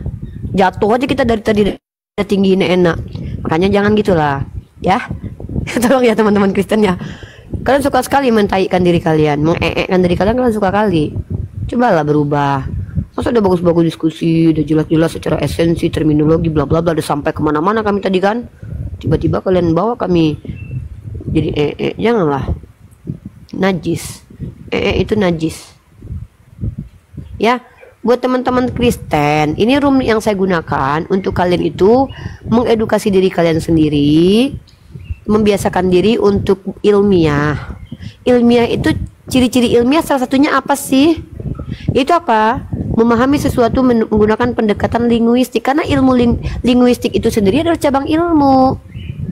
jatuh aja kita dari tadi udah tinggi ini enak, makanya jangan gitulah ya. Tolong ya teman-teman Kristen ya, kalian suka sekali mentaikan diri kalian, mengekekkan diri kalian suka kali. Cobalah berubah. Masa udah bagus-bagus diskusi, udah jelas-jelas secara esensi, terminologi, bla bla bla, udah sampai kemana-mana kami tadi kan, tiba-tiba kalian bawa kami jadi janganlah. Najis, itu najis. Ya, buat teman-teman Kristen, ini room yang saya gunakan untuk kalian itu mengedukasi diri kalian sendiri, membiasakan diri untuk ilmiah. Ilmiah itu ciri-ciri ilmiah salah satunya apa sih? Itu apa? Memahami sesuatu menggunakan pendekatan linguistik. Karena ilmu linguistik itu sendiri adalah cabang ilmu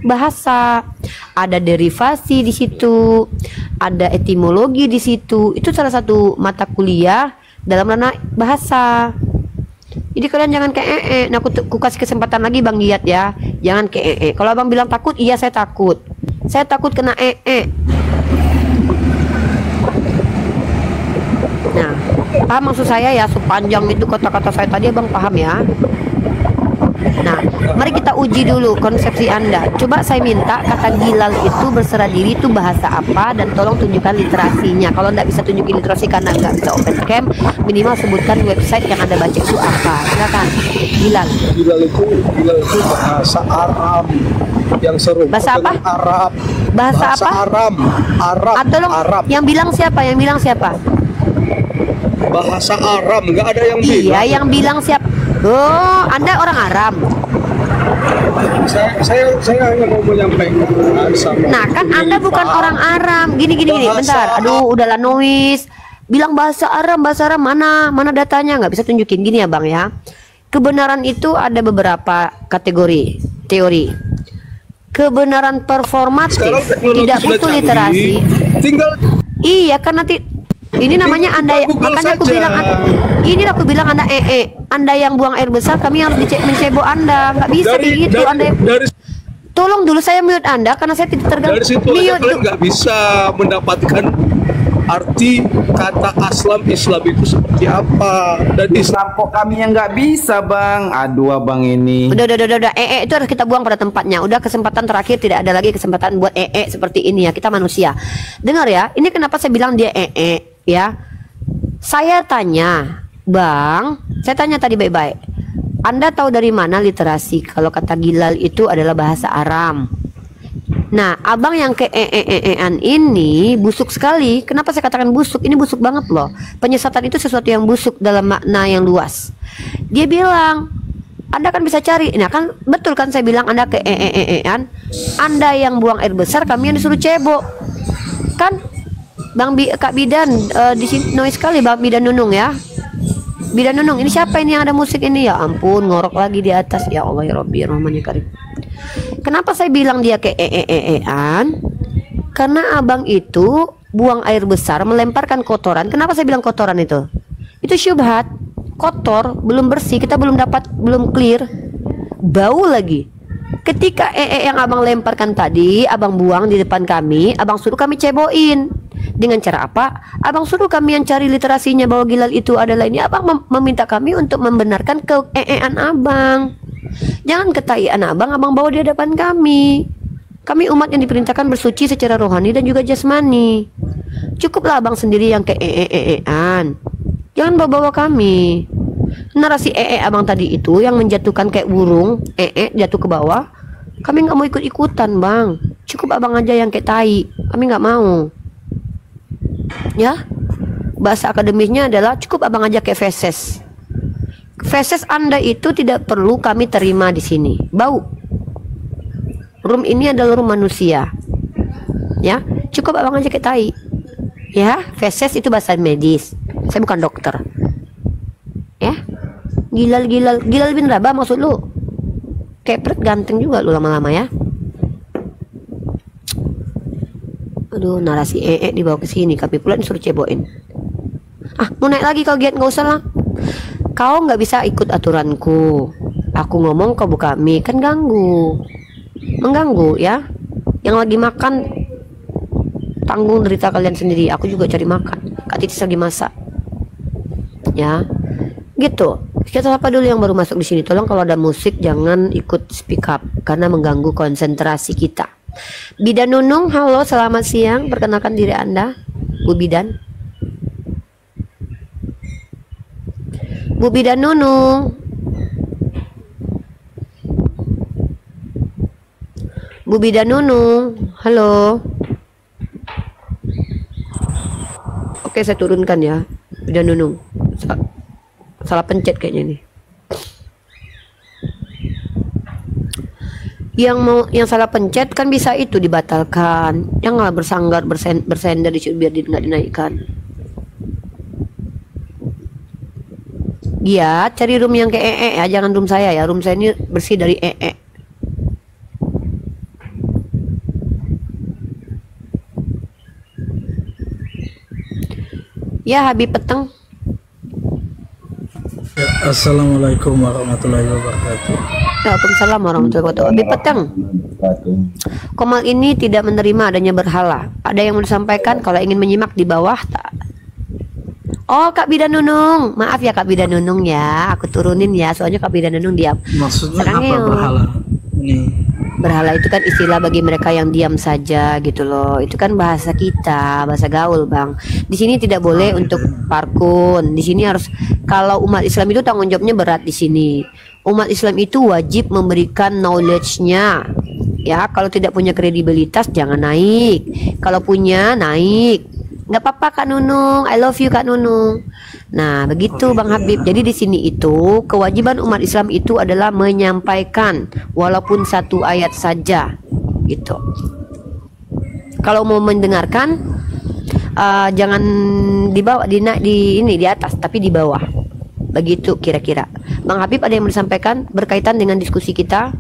bahasa. Ada derivasi di situ, ada etimologi di situ. Itu salah satu mata kuliah dalam ranah bahasa. Jadi kalian jangan kayak Nah, aku kasih kesempatan lagi Bang Giat ya. Jangan kayak Kalau Abang bilang takut, iya saya takut. Saya takut kena Nah, paham maksud saya ya, sepanjang itu kata-kata saya tadi Abang paham ya. Nah, mari kita uji dulu konsepsi Anda. Coba saya minta kata gilal itu berserah diri itu bahasa apa, dan tolong tunjukkan literasinya. Kalau nggak bisa tunjukin literasi karena nggak bisa open cam, minimal sebutkan website yang Anda baca itu apa. Silakan. Gilal. Gilal itu bahasa Arab yang seru. Bahasa apa? Arab. Bahasa apa? Arab. Tolong, Arab. yang bilang siapa? Yang bilang siapa? Bahasa Arab, nggak ada yang bilang. Iya, yang bilang siapa? Oh, Anda orang Arab. Saya hanya mau menyampaikan sama. Nah, kan Anda bukan orang Arab. Gini, bentar. Aduh, udahlah noise. Bilang bahasa Arab mana datanya? Nggak bisa tunjukin. Gini ya Bang ya. Kebenaran itu ada beberapa kategori teori. Kebenaran performatif tidak butuh literasi. Iya, kan nanti ini namanya Anda, makanya aku bilang inilah aku bilang Anda Anda yang buang air besar, kami harus mencebok Anda. Nggak bisa begitu Anda. Tolong dulu saya mute Anda karena saya tidak terganggu. Dari situ aja kalian nggak bisa mendapatkan arti kata Islam itu seperti apa. Dan Islam kok kami yang nggak bisa Bang. Aduh Abang ini. Udah. Itu harus kita buang pada tempatnya. Udah, kesempatan terakhir, tidak ada lagi kesempatan buat seperti ini ya. Kita manusia. Dengar ya. Ini kenapa saya bilang dia ya. Saya tanya, Bang. Saya tanya tadi baik-baik. Anda tahu dari mana literasi kalau kata gilal itu adalah bahasa Aram? Nah, Abang yang an ini busuk sekali. Kenapa saya katakan busuk? Ini busuk banget loh. Penyesatan itu sesuatu yang busuk dalam makna yang luas. Dia bilang, Anda kan bisa cari. Nah, kan betul kan saya bilang Anda an. Anda yang buang air besar, kami yang disuruh cebok. Kan Kak Bidan di sini noise sekali Bang Bidan Nunung ya. Bidan Nunung, ini siapa ini yang ada musik ini? Ya ampun, ngorok lagi di atas. Ya Allah ya Rabbi, ya Rahman ya Karim. Kenapa saya bilang dia an? Karena Abang itu buang air besar, melemparkan kotoran. Kenapa saya bilang kotoran itu? Itu syubhat. Kotor, belum bersih, kita belum clear. Bau lagi. Ketika yang Abang lemparkan tadi, Abang buang di depan kami, Abang suruh kami ceboin. Dengan cara apa? Abang suruh kami yang cari literasinya bahwa gilal itu adalah ini. Abang meminta kami untuk membenarkan ke-an Abang. Jangan ketaian Abang bawa di hadapan kami. Kami umat yang diperintahkan bersuci secara rohani dan juga jasmani. Cukuplah Abang sendiri yang ke-an. Jangan bawa-bawa kami. Narasi abang tadi itu yang menjatuhkan kayak burung, jatuh ke bawah. Kami nggak mau ikut-ikutan bang. Cukup abang aja yang kayak tai. Kami nggak mau. Ya, bahasa akademisnya adalah cukup abang aja kayak feses. Feses Anda itu tidak perlu kami terima di sini. Bau. Room ini adalah room manusia. Ya, cukup abang aja kayak tai. Ya, feses itu bahasa medis. Saya bukan dokter. Ya, gilal bin Rabah maksud lu? Kepret ganteng juga lu lama-lama ya. Aduh, narasi dibawa ke sini, kami pula disuruh ceboin. Ah, mau naik lagi kau Giat, nggak usah lah. Kau nggak bisa ikut aturanku. Aku ngomong kau buka mic, kan mengganggu ya. Yang lagi makan tanggung derita kalian sendiri. Aku juga cari makan. Kak Titis lagi masak. Ya, gitu. Siapa dulu yang baru masuk di sini? Tolong kalau ada musik jangan ikut speak up karena mengganggu konsentrasi kita. Bidan Nunung, halo, selamat siang. Perkenalkan diri Anda, Bu Bidan. Bu Bidan Nunung. Bu Bidan Nunung, halo. Oke, saya turunkan ya, Bidan Nunung. Salah pencet kayaknya nih. Yang salah pencet kan bisa itu dibatalkan. Janganlah bersanggar bersender biar nggak dinaikkan. Iya, cari room yang kayak ya, jangan room saya ya. Room saya ini bersih dari Ya, Habib Peteng. Assalamualaikum warahmatullahi wabarakatuh. Waalaikumsalam warahmatullahi wabarakatuh. Habib Peteng. Komal ini tidak menerima adanya berhala. Ada yang mau disampaikan? Kalau ingin menyimak di bawah. Oh, Kak Bidan Nunung. Maaf ya Kak Bidan Nunung ya. Aku turunin ya, soalnya Kak Bidan Nunung diam. Maksudnya Sekarang apa berhala? Ini berhala itu kan istilah bagi mereka yang diam saja gitu loh. Itu kan bahasa kita, bahasa gaul, Bang. Di sini tidak boleh untuk parkun. Di sini harus, kalau umat Islam itu tanggung jawabnya berat di sini. Umat Islam itu wajib memberikan knowledge-nya. Ya, kalau tidak punya kredibilitas jangan naik. Kalau punya, naik. Nggak apa-apa Kak Nunung, I love you Kak Nunung. Nah begitu Bang Habib. Jadi di sini itu kewajiban umat Islam itu adalah menyampaikan walaupun satu ayat saja, gitu. Kalau mau mendengarkan jangan dibawa di atas, tapi di bawah. Begitu kira-kira. Bang Habib ada yang mau disampaikan berkaitan dengan diskusi kita?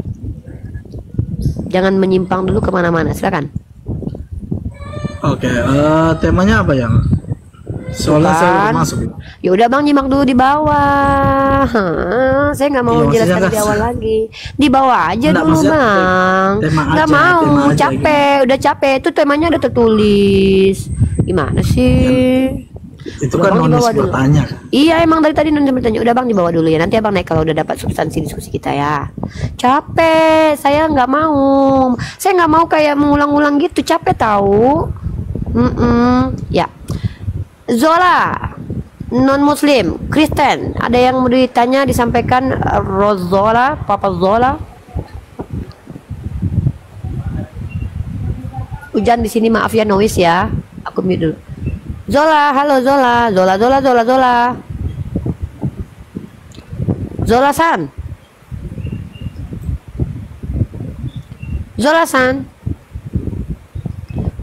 Jangan menyimpang dulu kemana-mana, silakan. Oke, temanya apa ya? Soalnya saya belum masuk. Ya udah Bang, nyimak dulu di bawah. Saya nggak mau menjelaskan di awal lagi. Di bawah aja dulu Bang. Nggak mau, capek. Udah capek. Itu temanya udah tertulis. Gimana sih? Itu kan Nonis bertanya. Iya, emang dari tadi Nonis bertanya. Udah Bang, di bawah dulu ya. Nanti Abang naik kalau udah dapat substansi diskusi kita ya. Capek. Saya nggak mau. Saya nggak mau kayak mengulang-ulang gitu. Capek tahu. Ya. Zola, non muslim, Kristen, ada yang mau ditanya, disampaikan? Rozola, Papa Zola. Hujan di sini, maaf ya noise ya. Aku mute dulu. Zola, halo Zola. Zola san.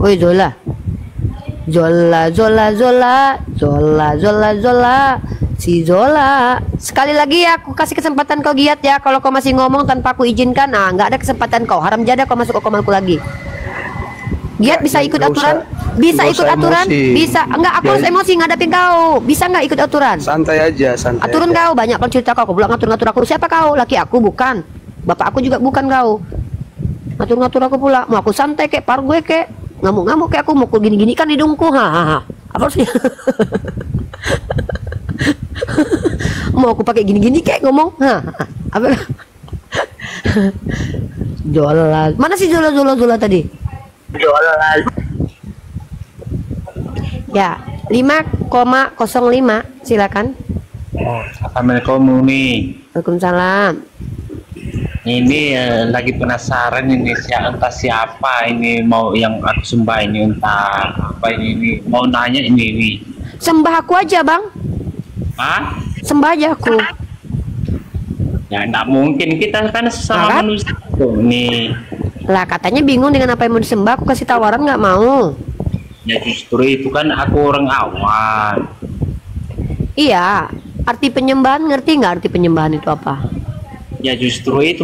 Woi Zola. Zola. Si Zola. Sekali lagi ya, aku kasih kesempatan kau Giat ya. Kalau kau masih ngomong tanpa aku izinkan, nggak ada kesempatan kau. Haram jadah kau masuk ke komalku lagi. Giat bisa ikut aturan? Bisa ikut aturan? Bisa. Enggak, aku harus emosi ngadapin kau. Bisa nggak ikut aturan? Santai aja, santai. Aturan kau banyak kalau cerita kau pulang ngatur-ngatur aku. Siapa kau? Laki aku bukan. Bapak aku juga bukan kau. Ngatur-ngatur aku pula. Mau aku santai kayak par gue kayak ngamuk-ngamuk kayak aku mukul gini-gini kan hidungku. Apa sih? Mau aku pakai gini-gini kayak ngomong. Apa? Zola. Mana sih Zola tadi? Zola. Ya, 5,05 silakan. Oh, assalamualaikum Umi. Waalaikumsalam. Ini lagi penasaran ini entah siapa ini mau yang aku sembah ini, entah apa ini mau nanya ini. Sembah aku aja, Bang. Hah? Sembah aja aku. Ya enggak mungkin, kita kan sesama manusia tuh nih. Lah katanya bingung dengan apa yang mau disembah, aku kasih tawaran nggak mau. Ya justru itu kan aku orang awam. Iya, arti penyembahan ngerti nggak arti penyembahan itu apa? Ya justru itu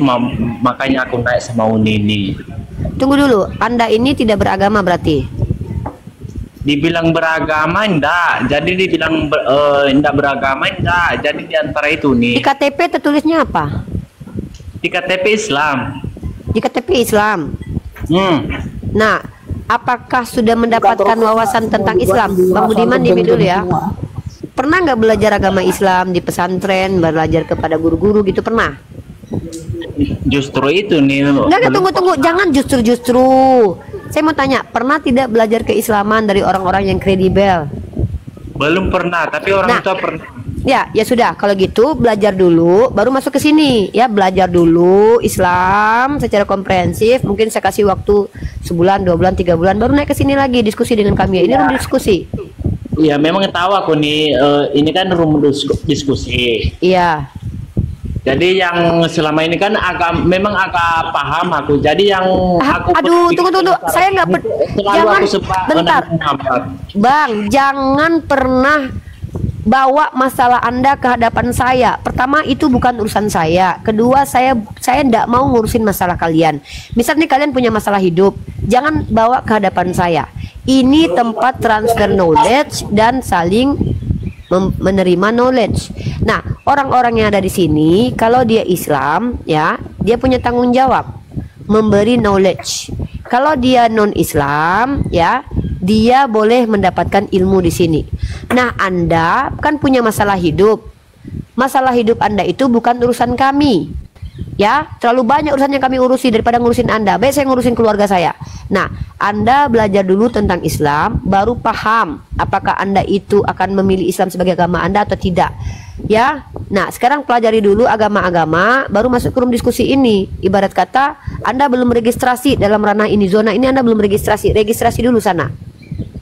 makanya aku naik sama Unini. Tunggu dulu, Anda ini tidak beragama berarti? Dibilang beragama enggak, jadi dibilang enggak beragama enggak, jadi diantara itu nih. Di KTP tertulisnya apa? Di KTP Islam. Di KTP Islam. Nah, apakah sudah mendapatkan wawasan tentang Islam? Bang Budiman diam dulu ya. Pernah nggak belajar agama Islam di pesantren, belajar kepada guru-guru gitu, pernah? Justru itu nih. Enggak, tunggu, jangan justru. Saya mau tanya, pernah tidak belajar keislaman dari orang-orang yang kredibel? Belum pernah, tapi orang tua pernah. Ya sudah, kalau gitu belajar dulu, baru masuk ke sini. Ya, belajar dulu Islam secara komprehensif. Mungkin saya kasih waktu sebulan, 2 bulan, 3 bulan, baru naik ke sini lagi diskusi dengan kami. Ini room diskusi. Iya, memang tahu aku nih. Ini kan room diskusi. Iya. Jadi yang selama ini kan memang agak paham aku. Jadi yang aku tunggu. Saya nggak jangan bentar. Bang, jangan pernah bawa masalah Anda ke hadapan saya. Pertama, itu bukan urusan saya. Kedua, saya tidak mau ngurusin masalah kalian. Misalnya kalian punya masalah hidup, jangan bawa ke hadapan saya. Ini tempat transfer knowledge dan saling menerima knowledge. Nah, orang-orang yang ada di sini, kalau dia Islam, ya, dia punya tanggung jawab memberi knowledge. Kalau dia non-Islam, ya, dia boleh mendapatkan ilmu di sini. Nah, Anda kan punya masalah hidup. Masalah hidup Anda itu bukan urusan kami. Ya, terlalu banyak urusan yang kami urusi daripada ngurusin Anda. Baik, saya ngurusin keluarga saya. Nah, Anda belajar dulu tentang Islam, baru paham apakah Anda itu akan memilih Islam sebagai agama Anda atau tidak. Ya, nah sekarang pelajari dulu agama-agama, baru masuk ke room diskusi ini. Ibarat kata, Anda belum registrasi dalam ranah ini, zona ini Anda belum registrasi. Registrasi dulu sana.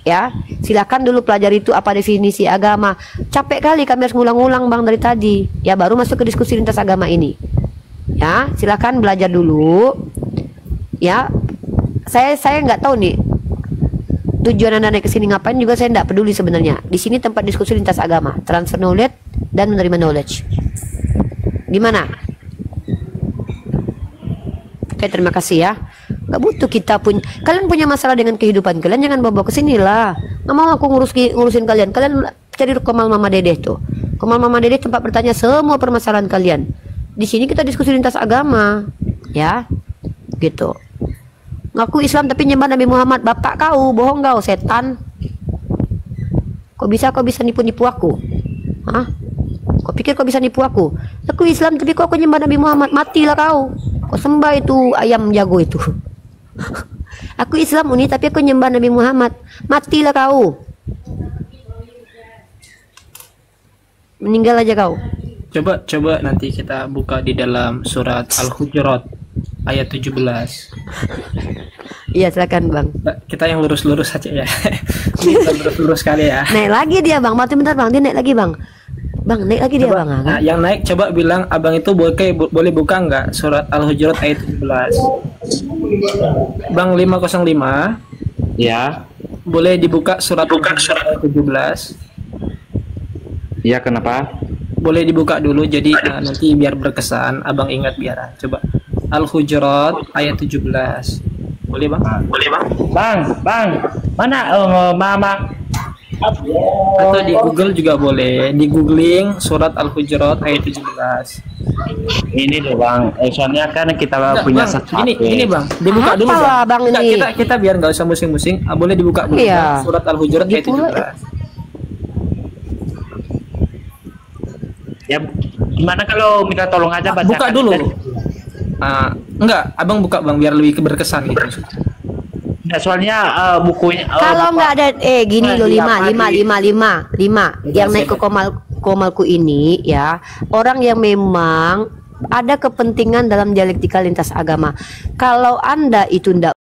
Ya, silakan dulu pelajari itu apa definisi agama. Capek kali kami harus ngulang-ulang Bang dari tadi. Ya, baru masuk ke diskusi lintas agama ini. Ya, silakan belajar dulu. Ya, saya nggak tahu nih tujuan Anda naik ke sini ngapain juga, saya nggak peduli sebenarnya. Di sini tempat diskusi lintas agama, transfer knowledge dan menerima knowledge. Gimana? Oke, terima kasih ya. Nggak butuh kita kalian punya masalah dengan kehidupan kalian, jangan bawa ke sini lah. Nggak mau aku ngurusin kalian. Kalian cari Komal Mama Dedeh tuh. Komal Mama Dedeh tempat bertanya semua permasalahan kalian. Di sini kita diskusi lintas agama, ya, gitu. Ngaku Islam tapi nyembah Nabi Muhammad. Bapak kau, bohong kau, setan. Kok bisa nipu aku? Hah? Kau pikir kau bisa nipu aku? Aku Islam tapi kok aku nyembah Nabi Muhammad. Matilah kau. Kau sembah itu ayam jago itu. Aku Islam Uni tapi aku nyembah Nabi Muhammad. Matilah kau. Meninggal aja kau. Coba nanti kita buka di dalam surat Al-Hujurat ayat 17. Iya, silakan Bang. Kita yang lurus-lurus saja ya. Kita lurus-lurus kali ya. Naik lagi dia Bang. Mati bentar Bang, dia naik lagi Bang. Bang, naik lagi dia Bang. Nah, yang naik coba bilang Abang itu boleh buka nggak surat Al-Hujurat ayat 17. Bang 505. Ya. Boleh dibuka surat ayat 17. Iya, kenapa? Boleh dibuka dulu jadi nanti biar berkesan, Abang ingat biar. Coba Al-Hujurat ayat 17. Boleh Bang? Boleh Bang. Bang. Mana Mama? Atau di Google juga boleh. Di googling surat Al-Hujurat ayat 17. Ini loh Bang. Soalnya kan kita punya satu. Ini Bang, dibuka dulu Bang. Kita biar nggak usah musing-musing. Boleh dibuka dulu iya. Surat Al-Hujurat ayat 17. Ya, gimana kalau minta tolong aja baca? Buka dulu. Enggak, Abang buka Bang biar lebih berkesan gitu. Nah, soalnya bukunya kalau nggak ada gini loh 5 yang naik ke Komalku ini ya orang yang memang ada kepentingan dalam dialektika lintas agama. Kalau Anda itu tidak